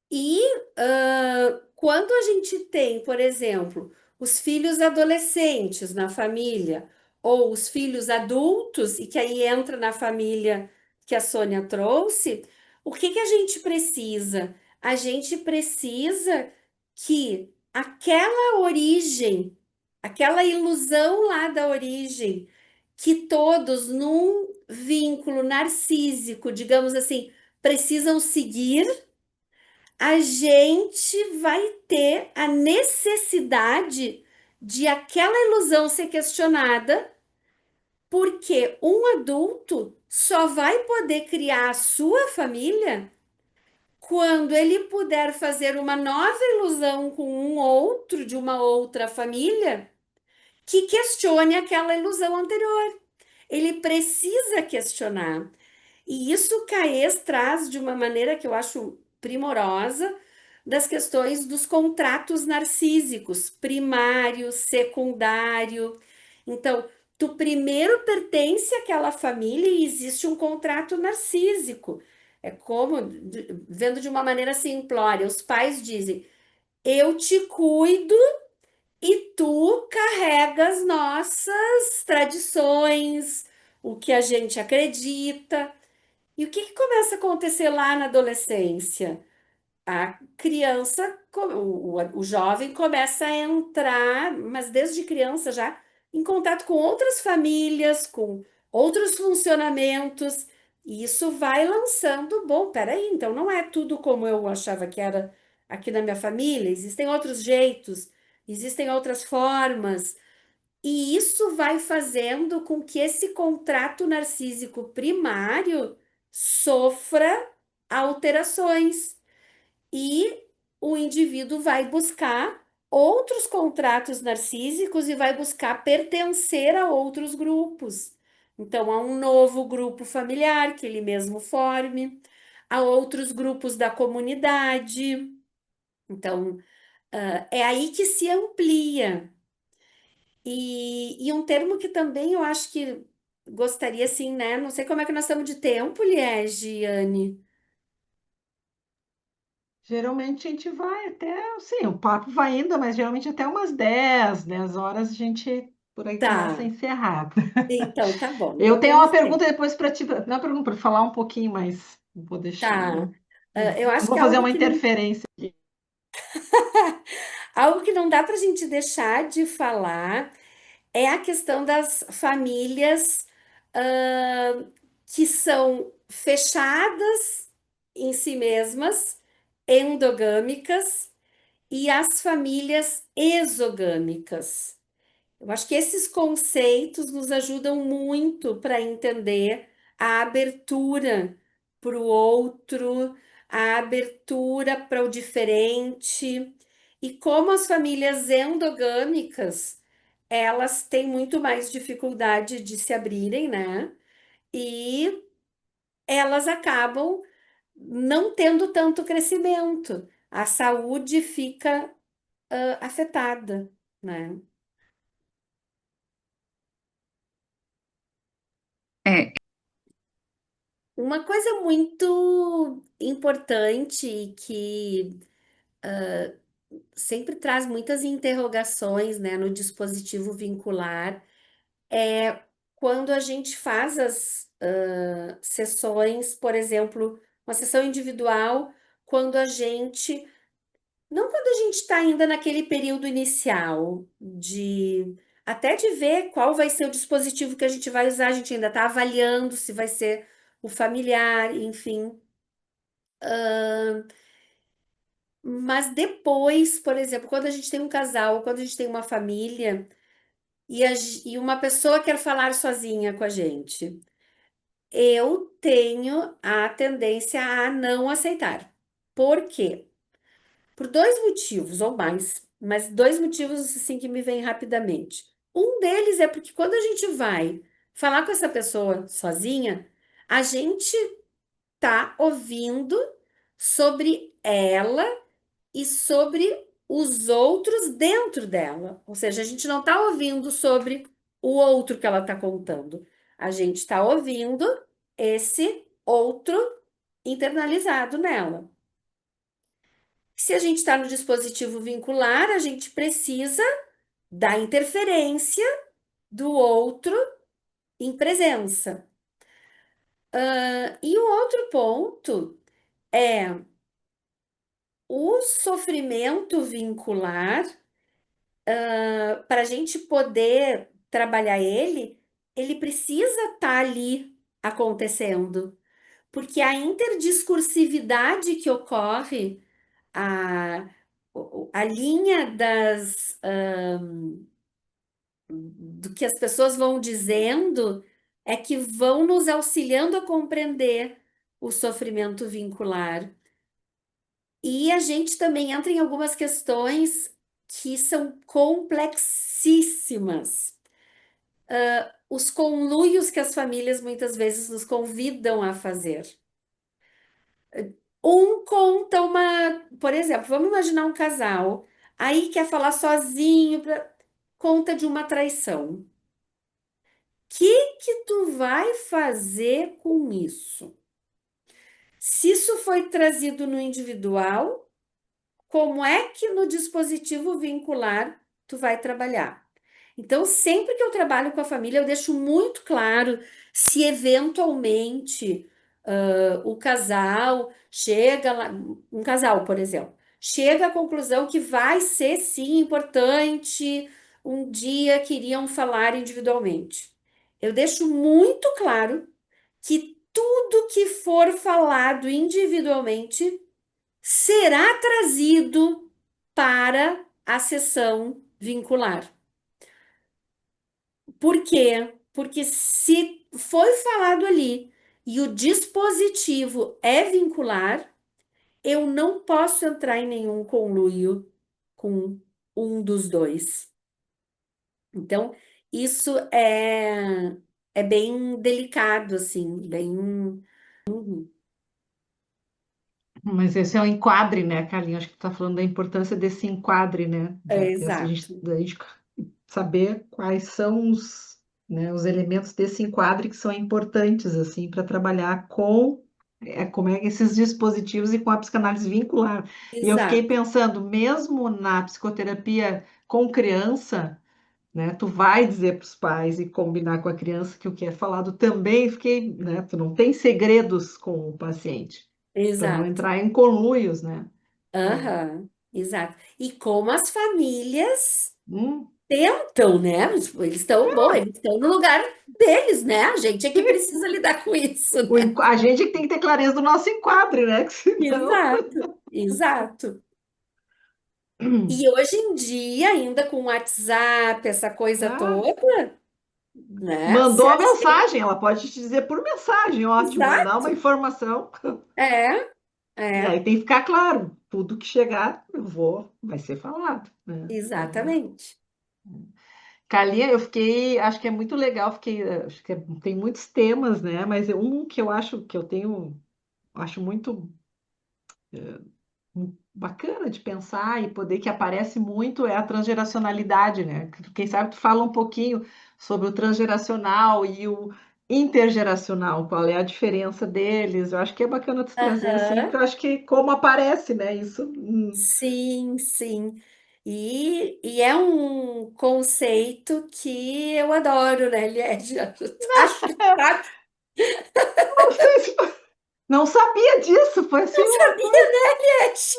B: E quando a gente tem, por exemplo, os filhos adolescentes na família, ou os filhos adultos, e que aí entra na família que a Sônia trouxe, o que que a gente precisa? A gente precisa que aquela origem, aquela ilusão lá da origem, que todos num vínculo narcísico, digamos assim, precisam seguir, a gente vai ter a necessidade de aquela ilusão ser questionada, porque um adulto só vai poder criar a sua família quando ele puder fazer uma nova ilusão com um outro de uma outra família que questione aquela ilusão anterior. Ele precisa questionar. E isso Caes traz de uma maneira que eu acho primorosa das questões dos contratos narcísicos, primário, secundário. Então, tu primeiro pertence àquela família e existe um contrato narcísico. É como, vendo de uma maneira simplória, os pais dizem: eu te cuido e tu carregas nossas tradições, o que a gente acredita. E o que que começa a acontecer lá na adolescência? A criança, o jovem começa a entrar, mas desde criança já, em contato com outras famílias, com outros funcionamentos, e isso vai lançando, bom, peraí, então não é tudo como eu achava que era aqui na minha família, existem outros jeitos, existem outras formas, e isso vai fazendo com que esse contrato narcísico primário sofra alterações e o indivíduo vai buscar outros contratos narcísicos e vai buscar pertencer a outros grupos. Então, a um novo grupo familiar que ele mesmo forme, a outros grupos da comunidade. Então, é aí que se amplia. E um termo que também eu acho que gostaria, assim, né? Não sei como é que nós estamos de tempo, Liege, Anne.
A: Geralmente a gente vai até, sim, o papo vai indo, mas geralmente até umas 10 horas a gente por aí começa a
B: Tá,
A: encerrar.
B: então tá bom,
A: Eu
B: então
A: tenho uma
B: temos
A: pergunta
B: tempo.
A: depois para ti, não é uma pergunta para falar um pouquinho, mas vou deixar,
B: Tá.
A: não
B: Eu acho
A: vou
B: que
A: fazer uma interferência aqui.
B: algo que não dá para a gente deixar de falar é a questão das famílias, ah, que são fechadas em si mesmas, endogâmicas, e as famílias exogâmicas. Eu acho que esses conceitos nos ajudam muito para entender a abertura para o outro, a abertura para o diferente, e como as famílias endogâmicas, elas têm muito mais dificuldade de se abrirem, né? E elas acabam não tendo tanto crescimento. A saúde fica, afetada, né?
D: É,
B: Uma coisa muito importante e que sempre traz muitas interrogações, né, no dispositivo vincular é quando a gente faz as sessões, por exemplo, uma sessão individual, quando a gente, não quando a gente está ainda naquele período inicial de até de ver qual vai ser o dispositivo que a gente vai usar, a gente ainda está avaliando se vai ser o familiar, enfim. Mas depois, por exemplo, quando a gente tem um casal, quando a gente tem uma família e uma pessoa quer falar sozinha com a gente, eu tenho a tendência a não aceitar. Por quê? Por dois motivos ou mais, mas dois motivos assim que me vêm rapidamente. Um deles é porque quando a gente vai falar com essa pessoa sozinha, a gente tá ouvindo sobre ela e sobre os outros dentro dela. Ou seja, a gente não está ouvindo sobre o outro que ela está contando. A gente está ouvindo esse outro internalizado nela. Se a gente está no dispositivo vincular, a gente precisa da interferência do outro em presença. E o outro ponto é o sofrimento vincular. Para a gente poder trabalhar ele, ele precisa estar ali acontecendo, porque a interdiscursividade que ocorre, a, a linha do que as pessoas vão dizendo é que vão nos auxiliando a compreender o sofrimento vincular. E a gente também entra em algumas questões que são complexíssimas. Os conluios que as famílias muitas vezes nos convidam a fazer. Um conta uma, por exemplo, vamos imaginar um casal, aí quer falar sozinho, conta de uma traição. Que tu vai fazer com isso? Se isso foi trazido no individual, como é que no dispositivo vincular tu vai trabalhar? Então, sempre que eu trabalho com a família, eu deixo muito claro se eventualmente o casal chega lá, um casal, por exemplo, chega à conclusão que vai ser sim importante, um dia queriam falar individualmente. Eu deixo muito claro que tudo que for falado individualmente será trazido para a sessão vincular. Por quê? Porque se foi falado ali e o dispositivo é vincular, eu não posso entrar em nenhum conluio com um dos dois. Então, isso é bem delicado, assim, bem.
A: Mas esse é o enquadre, né, Carlinhos? Acho que tu tá falando da importância desse enquadre, né? Dessa gente,
B: Exato,
A: da gente saber quais são os, né, os elementos desse enquadre que são importantes, assim, para trabalhar com como é que esses dispositivos e com a psicanálise vincular. E eu fiquei
B: exato,
A: pensando, mesmo na psicoterapia com criança, né, tu vai dizer para os pais e combinar com a criança que o que é falado também, fiquei, né, tu não tem segredos com o paciente para não
B: exato.
A: entrar em conluios, né? É.
B: Aham, exato. E como as famílias
A: Hum.
B: tentam, né? Tipo, eles estão, bom, eles estão no lugar deles, né? A gente é que precisa lidar com isso, né?
A: A gente que tem que ter clareza do nosso enquadre, né? Que senão.
B: Exato, exato. E hoje em dia, ainda com o WhatsApp, essa coisa
A: Ah,
B: toda, né? Se
A: mandou a
B: a
A: mensagem, ela pode te dizer por mensagem, ó, te mandar uma
B: Exato.
A: informação.
B: É,
A: E
B: é,
A: aí tem que ficar claro, tudo que chegar, vai ser falado, né? Então,
B: exatamente.
A: Calinha, eu fiquei, acho que é muito legal, acho que tem muitos temas, né? Mas um que eu acho que eu tenho, acho muito bacana de pensar e poder que aparece muito é a transgeracionalidade, né? Quem sabe tu fala um pouquinho sobre o transgeracional e o intergeracional, qual é a diferença deles? Eu acho que é bacana tu trazer assim, porque
B: Aham.
A: eu acho que como aparece, né? Isso.
B: Sim, sim. E é um conceito que eu adoro, né, Liege? Acho que sabe,
A: Não sei se não sabia disso, foi assim
B: não
A: uma
B: sabia,
A: coisa.
B: né, Liege?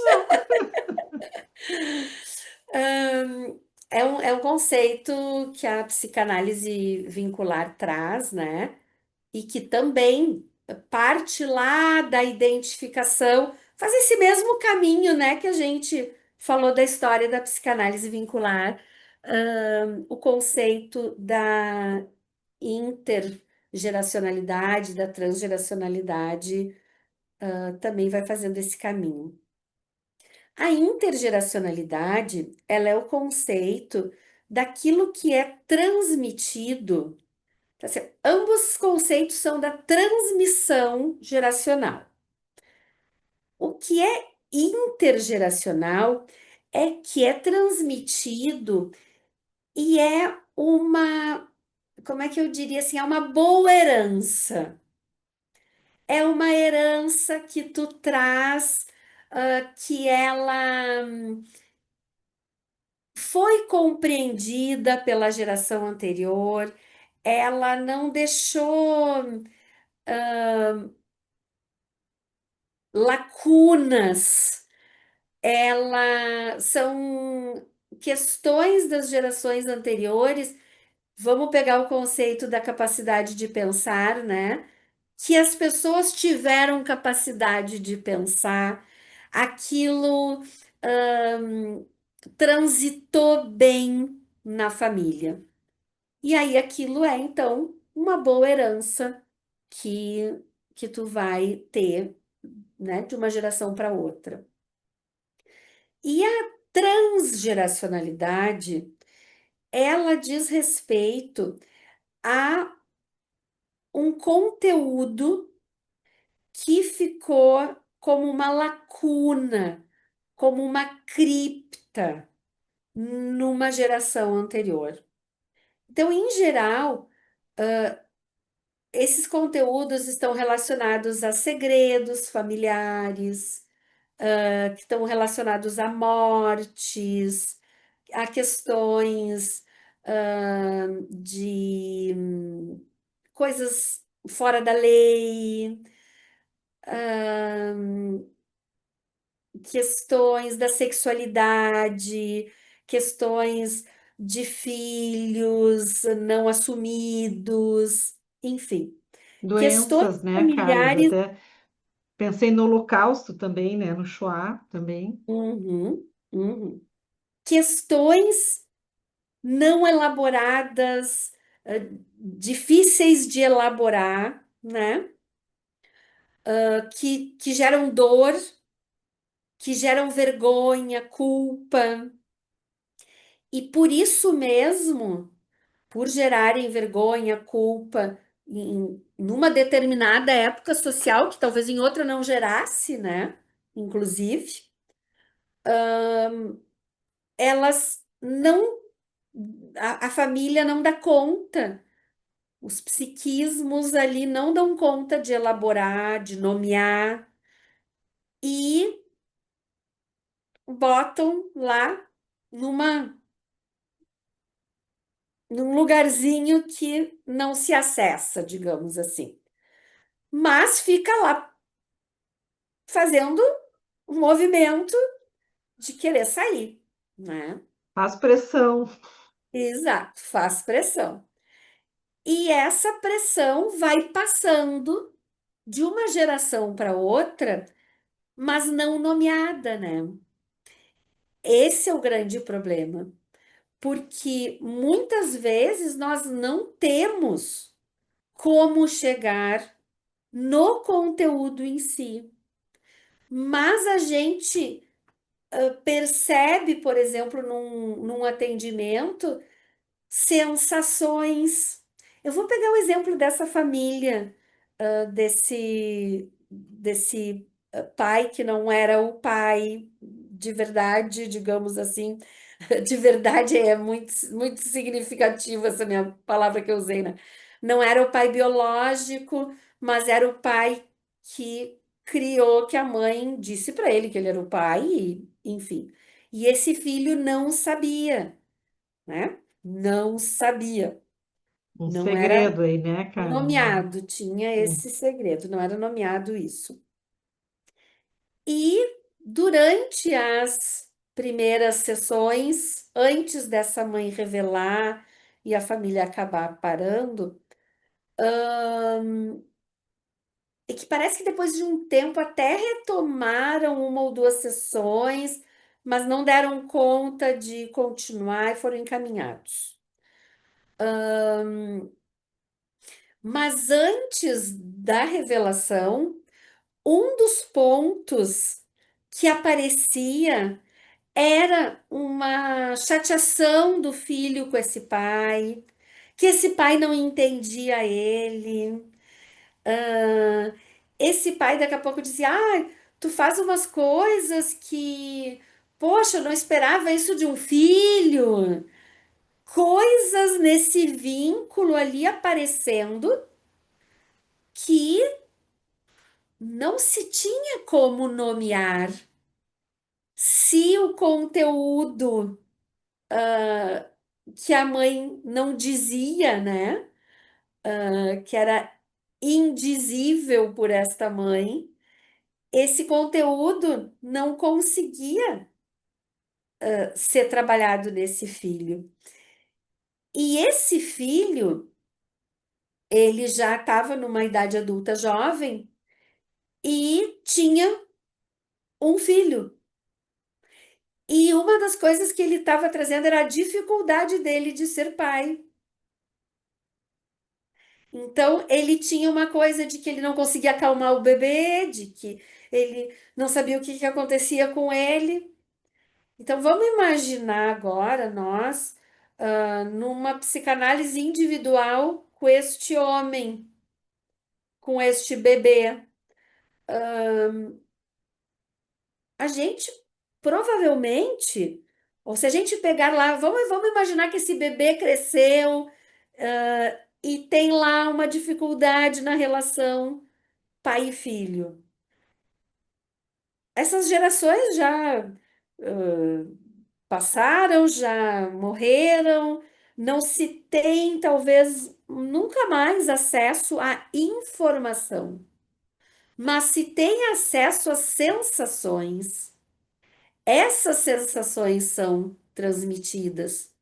B: É um conceito que a psicanálise vincular traz, né? E que também parte lá da identificação, faz esse mesmo caminho, né, que a gente falou da história da psicanálise vincular, o conceito da intergeracionalidade, da transgeracionalidade, também vai fazendo esse caminho. A intergeracionalidade, ela é o conceito daquilo que é transmitido. Tá certo? Ambos os conceitos são da transmissão geracional. O que é intergeracional é que é transmitido e é uma, como é que eu diria assim, é uma boa herança. É uma herança que tu traz, que ela foi compreendida pela geração anterior, ela não deixou lacunas, ela são questões das gerações anteriores. Vamos pegar o conceito da capacidade de pensar, né? Que as pessoas tiveram capacidade de pensar, aquilo hum, transitou bem na família. E aí aquilo é, então, uma boa herança que, que tu vai ter, né, de uma geração para outra. E a transgeracionalidade, ela diz respeito a um conteúdo que ficou como uma lacuna, como uma cripta numa geração anterior. Então, em geral, esses conteúdos estão relacionados a segredos familiares, que estão relacionados a mortes, a questões de coisas fora da lei, questões da sexualidade, questões de filhos não assumidos, enfim, questões
A: Doenças, né, Carlos?
B: familiares.
A: Até pensei no Holocausto também, né? No Shoah também.
B: Uhum, uhum. Questões não elaboradas, difíceis de elaborar, né? Que geram dor, que geram vergonha, culpa. E por isso mesmo, por gerarem vergonha, culpa, numa determinada época social, que talvez em outra não gerasse, né? inclusive, elas não, a família não dá conta, os psiquismos ali não dão conta de elaborar, de nomear, e botam lá numa, num lugarzinho que não se acessa, digamos assim. Mas fica lá fazendo um movimento de querer sair, né?
A: Faz pressão.
B: Exato, faz pressão. E essa pressão vai passando de uma geração para outra, mas não nomeada, né? Esse é o grande problema, porque muitas vezes nós não temos como chegar no conteúdo em si, mas a gente percebe, por exemplo, num atendimento, sensações. Eu vou pegar o exemplo dessa família, desse pai que não era o pai de verdade, digamos assim. De verdade é muito, muito significativo essa minha palavra que eu usei, né? Não era o pai biológico, mas era o pai que criou, que a mãe disse para ele que ele era o pai, e, enfim. E esse filho não sabia, né? Não sabia.
A: Um
B: Não era
A: segredo aí, né, Carmen?
B: nomeado, tinha
A: É.
B: esse segredo, não era nomeado isso. E durante as primeiras sessões, antes dessa mãe revelar e a família acabar parando, é que parece que depois de um tempo até retomaram uma ou duas sessões, mas não deram conta de continuar e foram encaminhados. Mas antes da revelação, um dos pontos que aparecia era uma chateação do filho com esse pai, que esse pai não entendia ele. Ah, esse pai daqui a pouco dizia: Ah, tu faz umas coisas que, poxa, eu não esperava isso de um filho. Coisas nesse vínculo ali aparecendo que não se tinha como nomear. Se o conteúdo que a mãe não dizia, né, que era indizível por esta mãe, esse conteúdo não conseguia ser trabalhado nesse filho. E esse filho, ele já estava numa idade adulta jovem e tinha um filho. E uma das coisas que ele estava trazendo era a dificuldade dele de ser pai. Então, ele tinha uma coisa de que ele não conseguia acalmar o bebê, de que ele não sabia o que que acontecia com ele. Então, vamos imaginar agora nós, numa psicanálise individual com este homem, com este bebê. A gente provavelmente, ou se a gente pegar lá, vamos imaginar que esse bebê cresceu, e tem lá uma dificuldade na relação pai e filho. Essas gerações já passaram, já morreram, não se tem, talvez, nunca mais acesso à informação, mas se tem acesso às sensações. Essas sensações são transmitidas.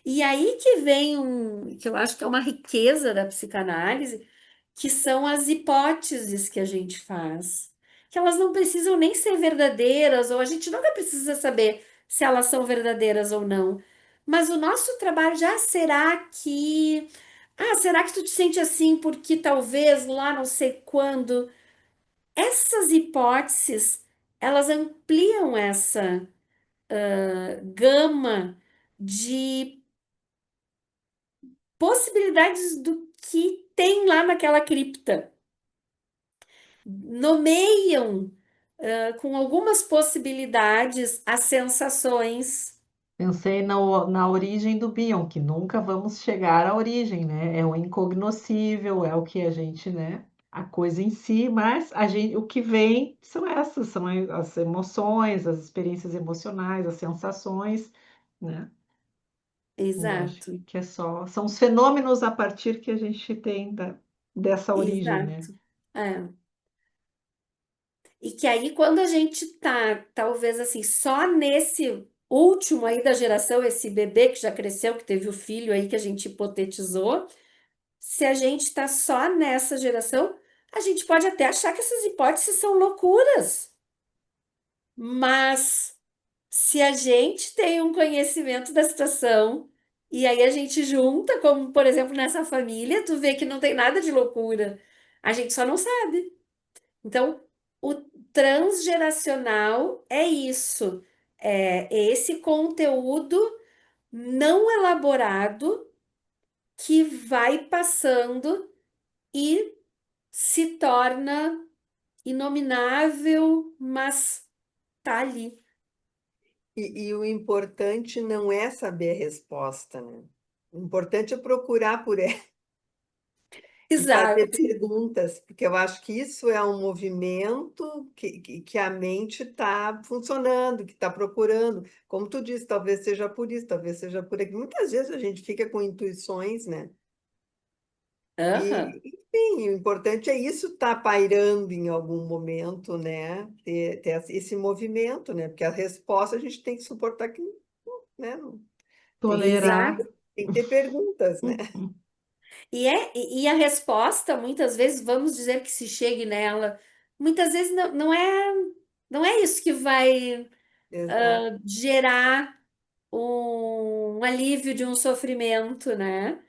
B: E aí que vem que eu acho que é uma riqueza da psicanálise, que são as hipóteses que a gente faz, que elas não precisam nem ser verdadeiras, ou a gente nunca precisa saber se elas são verdadeiras ou não. Mas o nosso trabalho já será que tu te sente assim porque talvez lá não sei quando? Essas hipóteses, elas ampliam essa gama de possibilidades do que tem lá naquela cripta. Nomeiam com algumas possibilidades, as sensações.
A: Pensei na origem do Bion, que nunca vamos chegar à origem, né? É o incognoscível, é o que a gente, né? A coisa em si, mas o que vem são essas, são as emoções, as experiências emocionais, as sensações, né? Eu acho
B: Exato,
A: que são os fenômenos a partir que a gente tem dessa origem, né?
B: exato. É. E que aí, quando a gente tá, talvez assim, só nesse último aí da geração, esse bebê que já cresceu, que teve o filho aí que a gente hipotetizou, se a gente está só nessa geração, a gente pode até achar que essas hipóteses são loucuras. Mas se a gente tem um conhecimento da situação e aí a gente junta, como por exemplo nessa família, tu vê que não tem nada de loucura. A gente só não sabe. Então, o transgeracional é isso. É esse conteúdo não elaborado que vai passando e se torna inominável, mas tá ali.
C: E o importante não é saber a resposta, né? O importante é procurar por ela e fazer
B: Exato.
C: perguntas, porque eu acho que isso é um movimento que a mente está funcionando, que está procurando. Como tu disse, talvez seja por isso, talvez seja por aquilo. Muitas vezes a gente fica com intuições, né?
B: Aham.
C: E, enfim, o importante é isso estar pairando em algum momento, né? Ter esse movimento, né? Porque a resposta a gente tem que suportar que, né? Tem que ter,
A: Tolerar.
B: Exato.
C: tem que ter perguntas, né?
B: E a resposta, muitas vezes, vamos dizer que se chegue nela, muitas vezes não é isso que vai
C: Exato.
B: gerar um alívio de um sofrimento, né?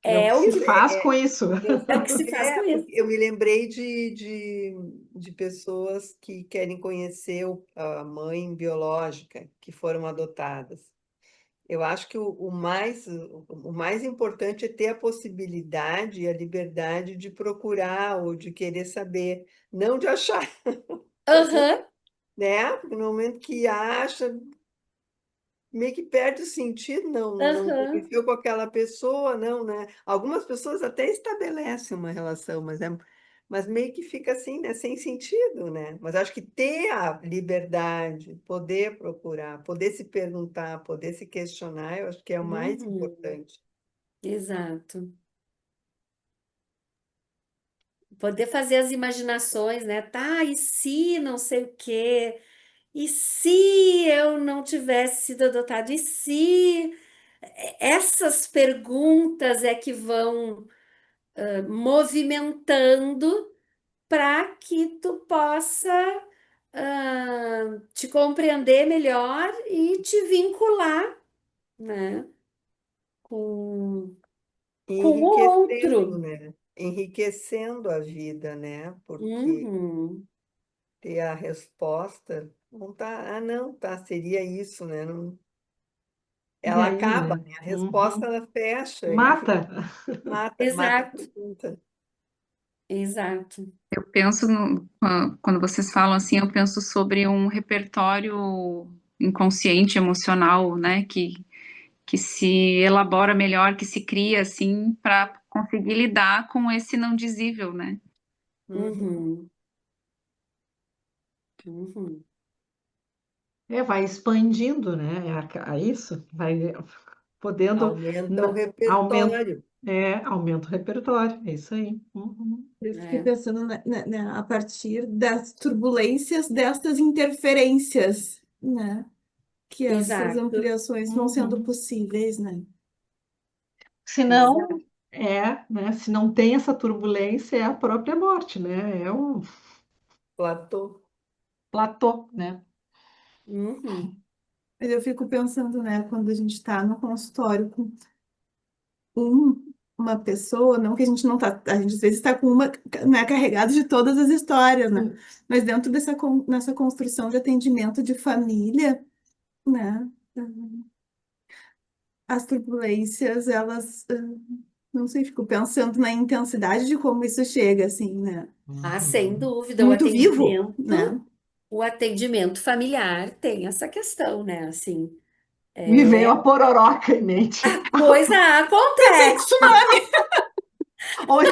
A: É o
B: É
A: que
B: o
A: se
B: que,
A: faz com isso.
B: é o que se faz com isso.
C: Porque eu me lembrei de pessoas que querem conhecer a mãe biológica, que foram adotadas. Eu acho que o mais importante é ter a possibilidade e a liberdade de procurar ou de querer saber, não de achar,
B: Aham,
C: né? Porque no momento que acha, meio que perde o sentido, não
B: aham.
C: conviveu com aquela pessoa, não, né? Algumas pessoas até estabelecem uma relação, mas meio que fica assim, né? Sem sentido, né? Mas acho que ter a liberdade, poder procurar, poder se perguntar, poder se questionar, eu acho que é o mais
B: Uhum,
C: importante.
B: exato. Poder fazer as imaginações, né? Tá, e se não sei o quê? E se eu não tivesse sido adotado? E se essas perguntas é que vão movimentando para que tu possa te compreender melhor e te vincular, né, com, com o
C: Enriquecendo,
B: outro.
C: né? Enriquecendo a vida, né? Porque
B: Uhum.
C: ter a resposta não tá, não, tá, seria isso, né? Não,
A: E
C: ela
A: aí,
C: acaba,
A: né?
C: né? A resposta
A: Uhum.
C: ela fecha e
A: Mata.
C: mata a
B: Exato,
C: pergunta.
B: exato.
D: Eu penso, quando vocês falam assim, eu penso sobre um repertório inconsciente, emocional, né, que se elabora melhor, que se cria assim, para conseguir lidar com esse não dizível, né?
C: Uhum.
B: Uhum. Uhum.
A: Vai expandindo, né? A isso, vai podendo
C: Aumenta o
A: aumentar,
C: repertório.
A: aumenta o repertório, é isso aí. Uhum.
E: Eu fiquei
B: É,
E: pensando a partir das turbulências destas interferências, né? Que essas
B: exato,
E: ampliações vão sendo
A: Uhum.
E: possíveis, né?
A: Se não,
B: exato.
A: né? Se não tem essa turbulência, é a própria morte, né? É um
C: Platô.
A: platô, né?
B: Uhum.
E: Mas eu fico pensando, né, quando a gente está no consultório com uma pessoa, não que a gente não tá, a gente às vezes está com uma, né, carregado de todas as histórias, né? Mas dentro nessa construção de atendimento de família, né? As turbulências, elas, não sei, fico pensando na intensidade de como isso chega, assim, né?
B: Ah, sem
A: Uhum.
B: dúvida, o
E: Muito vivo,
B: atendimento.
E: né?
B: o atendimento familiar tem essa questão, né? Assim,
A: Me veio a pororoca em mente.
B: coisa
E: Pensei no
B: acontece,
E: tsunami.
A: Onde?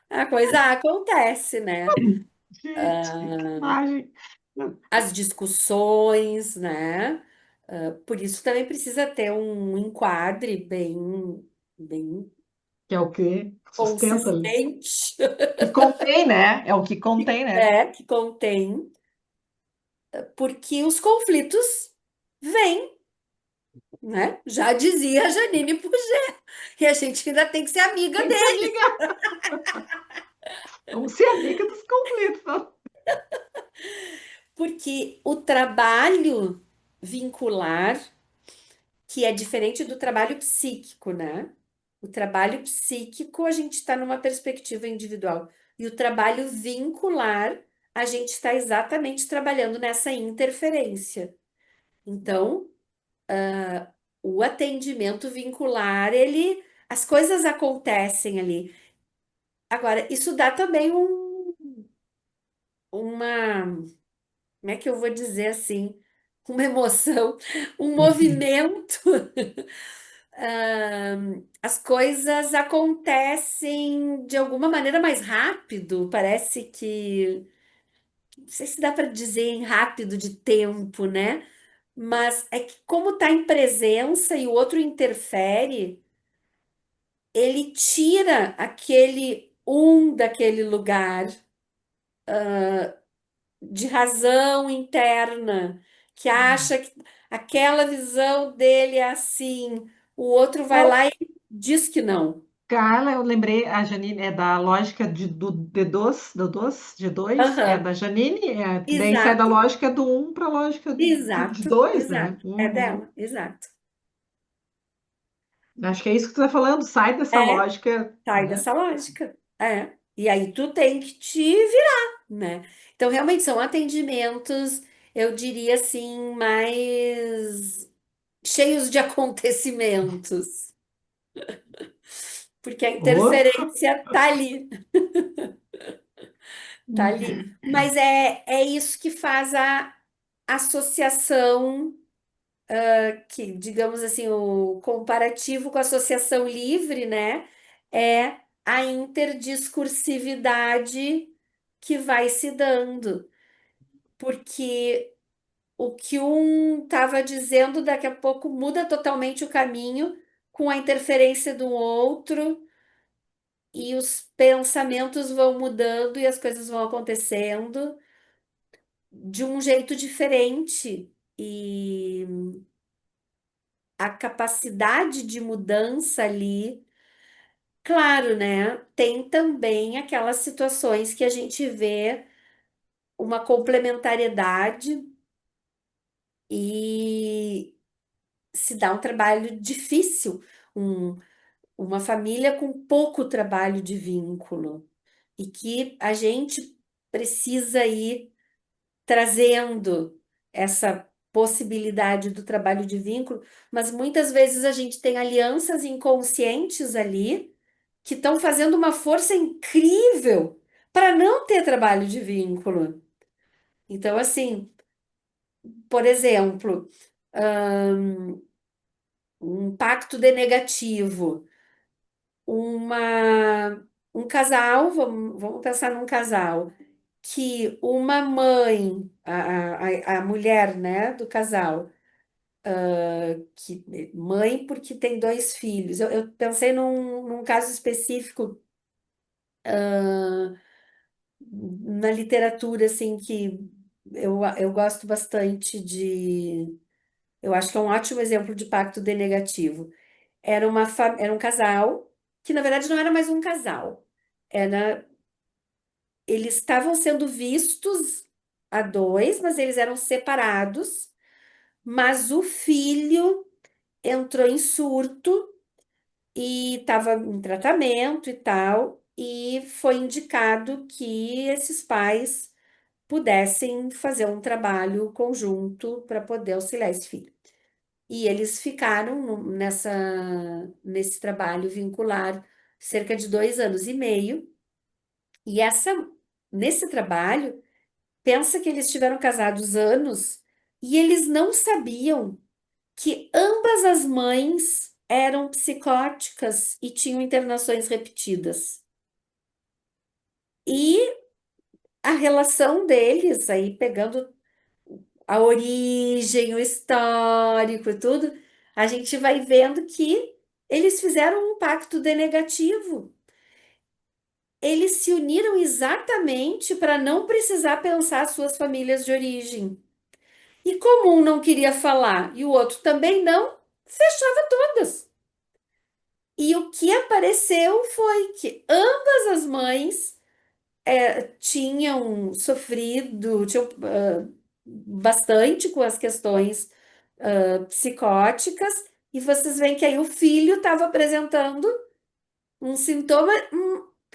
B: a coisa acontece, né?
A: Gente, que imagem.
B: As discussões, né? Por isso também precisa ter um enquadre bem
A: Que é o que sustenta ali.
B: consistente,
A: Que contém, né? É o que contém, né?
B: né? Que contém, porque os conflitos vêm, né? Já dizia a Janine Puget, e a gente ainda tem que ser amiga
A: Tem que ser
B: dele,
A: amiga. Vamos ser amiga dos conflitos. Não?
B: porque o trabalho vincular, que é diferente do trabalho psíquico, né? O trabalho psíquico, a gente está numa perspectiva individual. E o trabalho vincular, a gente está exatamente trabalhando nessa interferência. Então, o atendimento vincular, as coisas acontecem ali. Agora, isso dá também uma, como é que eu vou dizer assim? Uma emoção, um movimento. As coisas acontecem de alguma maneira mais rápido. Parece que, não sei se dá para dizer em rápido de tempo, né? Mas é que como está em presença e o outro interfere, ele tira aquele daquele lugar de razão interna, que acha que aquela visão dele é assim, o outro vai
A: Oh,
B: lá e diz que não.
A: Carla, eu lembrei, a Janine é da lógica do D2, de dois, é
B: Aham,
A: da Janine, daí sai da
B: exato,
A: lógica do um para a lógica de
B: exato,
A: dois, né?
B: exato. É
A: Uhum.
B: dela, exato.
A: Acho que é isso que tu está falando, sai dessa
B: É,
A: lógica,
B: sai
A: né?
B: dessa lógica. É. E aí tu tem que te virar, né? Então, realmente são atendimentos, eu diria assim, mais cheios de acontecimentos, porque a
A: Oh.
B: interferência tá ali, tá ali. Mas é isso que faz a associação, que, digamos assim, o comparativo com a associação livre, né? É a interdiscursividade que vai se dando. Porque o que um estava dizendo daqui a pouco muda totalmente o caminho com a interferência do outro e os pensamentos vão mudando e as coisas vão acontecendo de um jeito diferente. E a capacidade de mudança ali, claro, né? Tem também aquelas situações que a gente vê uma complementariedade e se dá um trabalho difícil, um- uma família com pouco trabalho de vínculo, e que a gente precisa ir trazendo essa possibilidade do trabalho de vínculo, mas muitas vezes a gente tem alianças inconscientes ali que estão fazendo uma força incrível para não ter trabalho de vínculo. Então, assim, por exemplo, um pacto de negativo, uma, um casal, vamos pensar num casal, que uma mãe, a mulher, né, do casal, que mãe porque tem dois filhos. Eu pensei num caso específico na literatura, assim, que eu gosto bastante de. Eu acho que é um ótimo exemplo de pacto denegativo. Era um casal, que na verdade não era mais um casal. Era, eles estavam sendo vistos a dois, mas eles eram separados. Mas o filho entrou em surto e estava em tratamento e tal, e foi indicado que esses pais pudessem fazer um trabalho conjunto para poder auxiliar esse filho. E eles ficaram nesse trabalho vincular cerca de 2 anos e meio. E essa nesse trabalho, pensa que eles estiveram casados anos e eles não sabiam que ambas as mães eram psicóticas e tinham internações repetidas. E a relação deles, aí pegando a origem, o histórico e tudo, a gente vai vendo que eles fizeram um pacto denegativo. Eles se uniram exatamente para não precisar pensar suas famílias de origem. E como um não queria falar e o outro também não, fechava todas. E o que apareceu foi que ambas as mães tinham sofrido, bastante com as questões psicóticas, e vocês veem que aí o filho estava apresentando um sintoma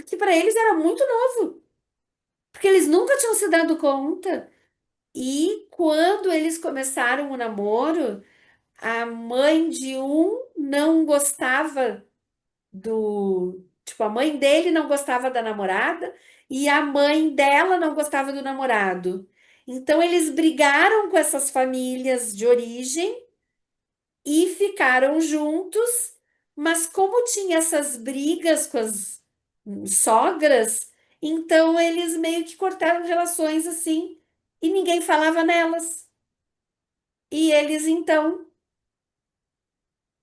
B: que para eles era muito novo, porque eles nunca tinham se dado conta. E quando eles começaram o namoro, a mãe de um não gostava do. Tipo, a mãe dele não gostava da namorada e a mãe dela não gostava do namorado. Então, eles brigaram com essas famílias de origem e ficaram juntos, mas como tinha essas brigas com as sogras, então eles meio que cortaram relações assim e ninguém falava nelas. E eles então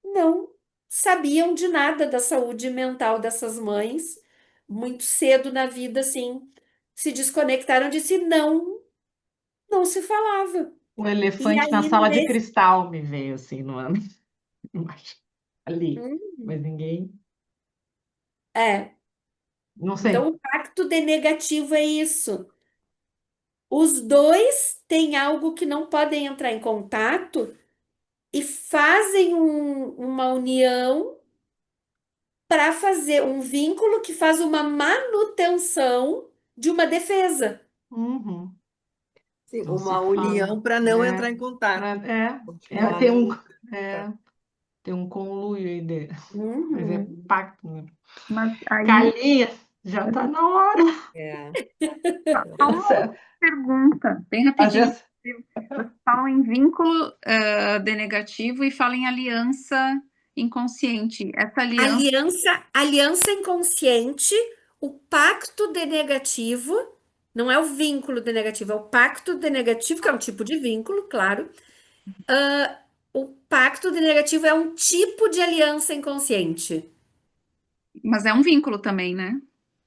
B: não sabiam de nada da saúde mental dessas mães. Muito cedo na vida, assim, se desconectaram de si, não se falava.
A: O
B: E
A: elefante na
B: aí,
A: sala de cristal me veio assim no ano. Ali.
B: hum,
A: Mas ninguém.
B: é,
A: Não
B: então
A: sei.
B: o pacto de negativo é isso. Os dois têm algo que não podem entrar em contato e fazem uma união para fazer um vínculo que faz uma manutenção de uma defesa.
A: Uhum.
C: Sim,
A: Não se
C: uma
A: fala.
C: união para não entrar em contato, continuar
A: Tem
C: na
A: um,
C: luta.
A: é, tem um conluio aí de. Mas é
B: Uhum.
A: pacto, né?
D: Mas aí,
A: Calinha, já tá na hora.
C: É.
D: só uma pergunta, bem
A: Às
D: rapidinho.
A: vezes,
D: Vocês falam em vínculo denegativo e falam em aliança inconsciente. Essa aliança,
B: Aliança inconsciente, o pacto denegativo, não é o vínculo denegativo, é o pacto denegativo, que é um tipo de vínculo, claro. O pacto denegativo é um tipo de aliança inconsciente.
D: mas é um vínculo também, né?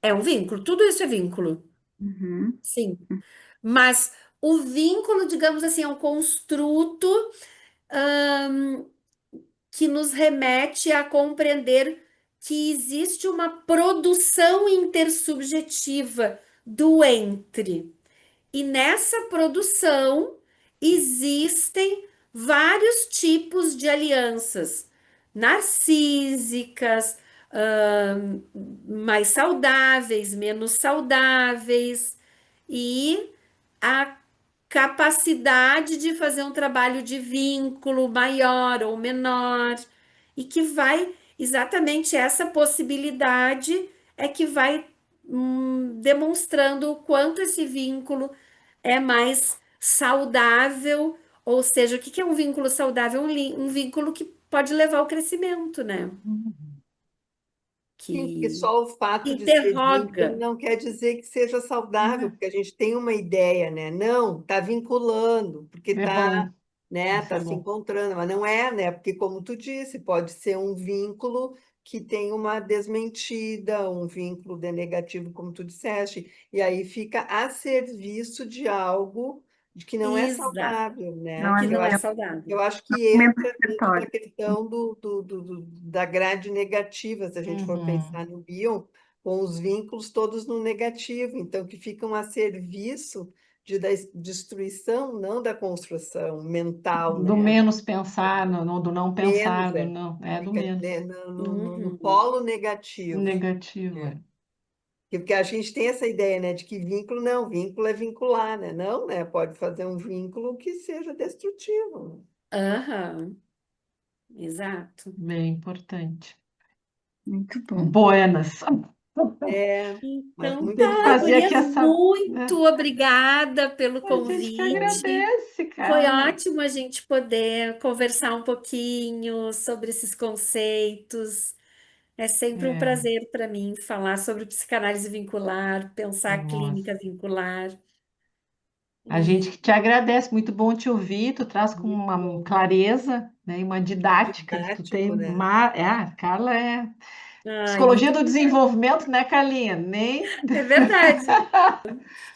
B: É um vínculo, tudo isso é vínculo,
D: Uhum.
B: sim. Mas o vínculo, digamos assim, é um construto que nos remete a compreender que existe uma produção intersubjetiva do entre. E nessa produção existem vários tipos de alianças narcísicas, ahn, mais saudáveis, menos saudáveis, e a capacidade de fazer um trabalho de vínculo maior ou menor, e que vai exatamente essa possibilidade é que vai demonstrando o quanto esse vínculo é mais saudável, ou seja, o que que é um vínculo saudável? Um vínculo que pode levar ao crescimento, né?
C: Sim, porque
B: Que
C: só o fato de ser vínculo
B: interroga.
C: não quer dizer que seja saudável,
A: é,
C: porque a gente tem uma ideia, né? Não, está vinculando, porque
A: é
C: está,
A: bom.
C: né,
A: Isso é
C: tá se
A: bom.
C: encontrando, mas não é, né? Porque como tu disse, pode ser um vínculo que tem uma desmentida, um vínculo de negativo, como tu disseste, e aí fica a serviço de algo de que não é
B: Exato,
C: saudável, né?
D: Não
B: que
C: Que
B: não é
D: é
B: saudável.
C: eu acho que
D: momento
C: entra dentro da
D: repertório.
C: questão da grade negativa, se a gente for
A: Uhum.
C: pensar no Bion, com os vínculos todos no negativo, então que ficam a serviço da destruição, não da construção mental,
A: Do
C: né?
A: menos pensar, do não pensar,
C: Menos,
A: do não. É do
C: fica,
A: menos.
C: né, no
B: Uhum.
C: polo negativo,
A: Negativo,
C: né?
A: é.
C: Porque a gente tem essa ideia, né, de que vínculo não, vínculo é vincular, né? Não, né? Pode fazer um vínculo que seja destrutivo.
B: Aham, exato.
A: Bem importante.
D: Muito bom.
A: Buenas.
C: Mas
B: Então
C: muito
A: Tem que
B: tá,
A: fazer
C: bom.
A: aqui
B: gurias,
A: essa, né?
B: muito obrigada pelo
A: A gente que
B: convite.
A: agradece,
B: Foi
A: cara.
B: ótimo a gente poder conversar um pouquinho sobre esses conceitos. É sempre um
A: É,
B: prazer para mim falar sobre psicanálise vincular, pensar a
A: nossa.
B: clínica vincular.
A: A gente
B: E
A: que te agradece, muito bom te ouvir, tu traz com
C: Muito
A: uma
C: bom.
A: clareza, né, e uma didática que tu tem,
C: Didático, né?
A: a Carla é
B: ai,
A: psicologia
B: muito
A: do desenvolvimento, né, Carlinha? Nem
B: é verdade.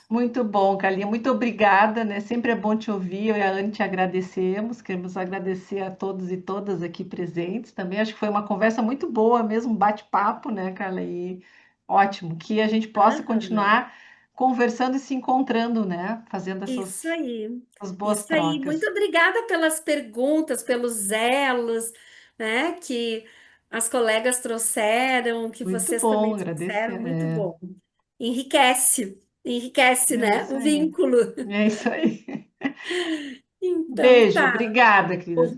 A: muito bom, Carlinha, muito obrigada, né? Sempre é bom te ouvir, eu e a Anne te agradecemos, queremos agradecer a todos e todas aqui presentes também, acho que foi uma conversa muito boa mesmo, um bate-papo, né, Carla? E ótimo, que a gente possa
B: Aham.
A: continuar conversando e se encontrando, né? Fazendo
B: Isso
A: essas,
B: aí.
A: essas boas
B: Isso aí. Muito
A: trocas.
B: obrigada pelas perguntas, pelos elos, né, que as colegas trouxeram, que
A: Muito
B: vocês
A: bom,
B: também
A: agradecer.
B: trouxeram. Muito bom. Enriquece,
A: É
B: né,
A: isso
B: o
A: aí.
B: vínculo.
A: É isso aí.
B: Então
A: Beijo,
B: tá.
A: obrigada, querida.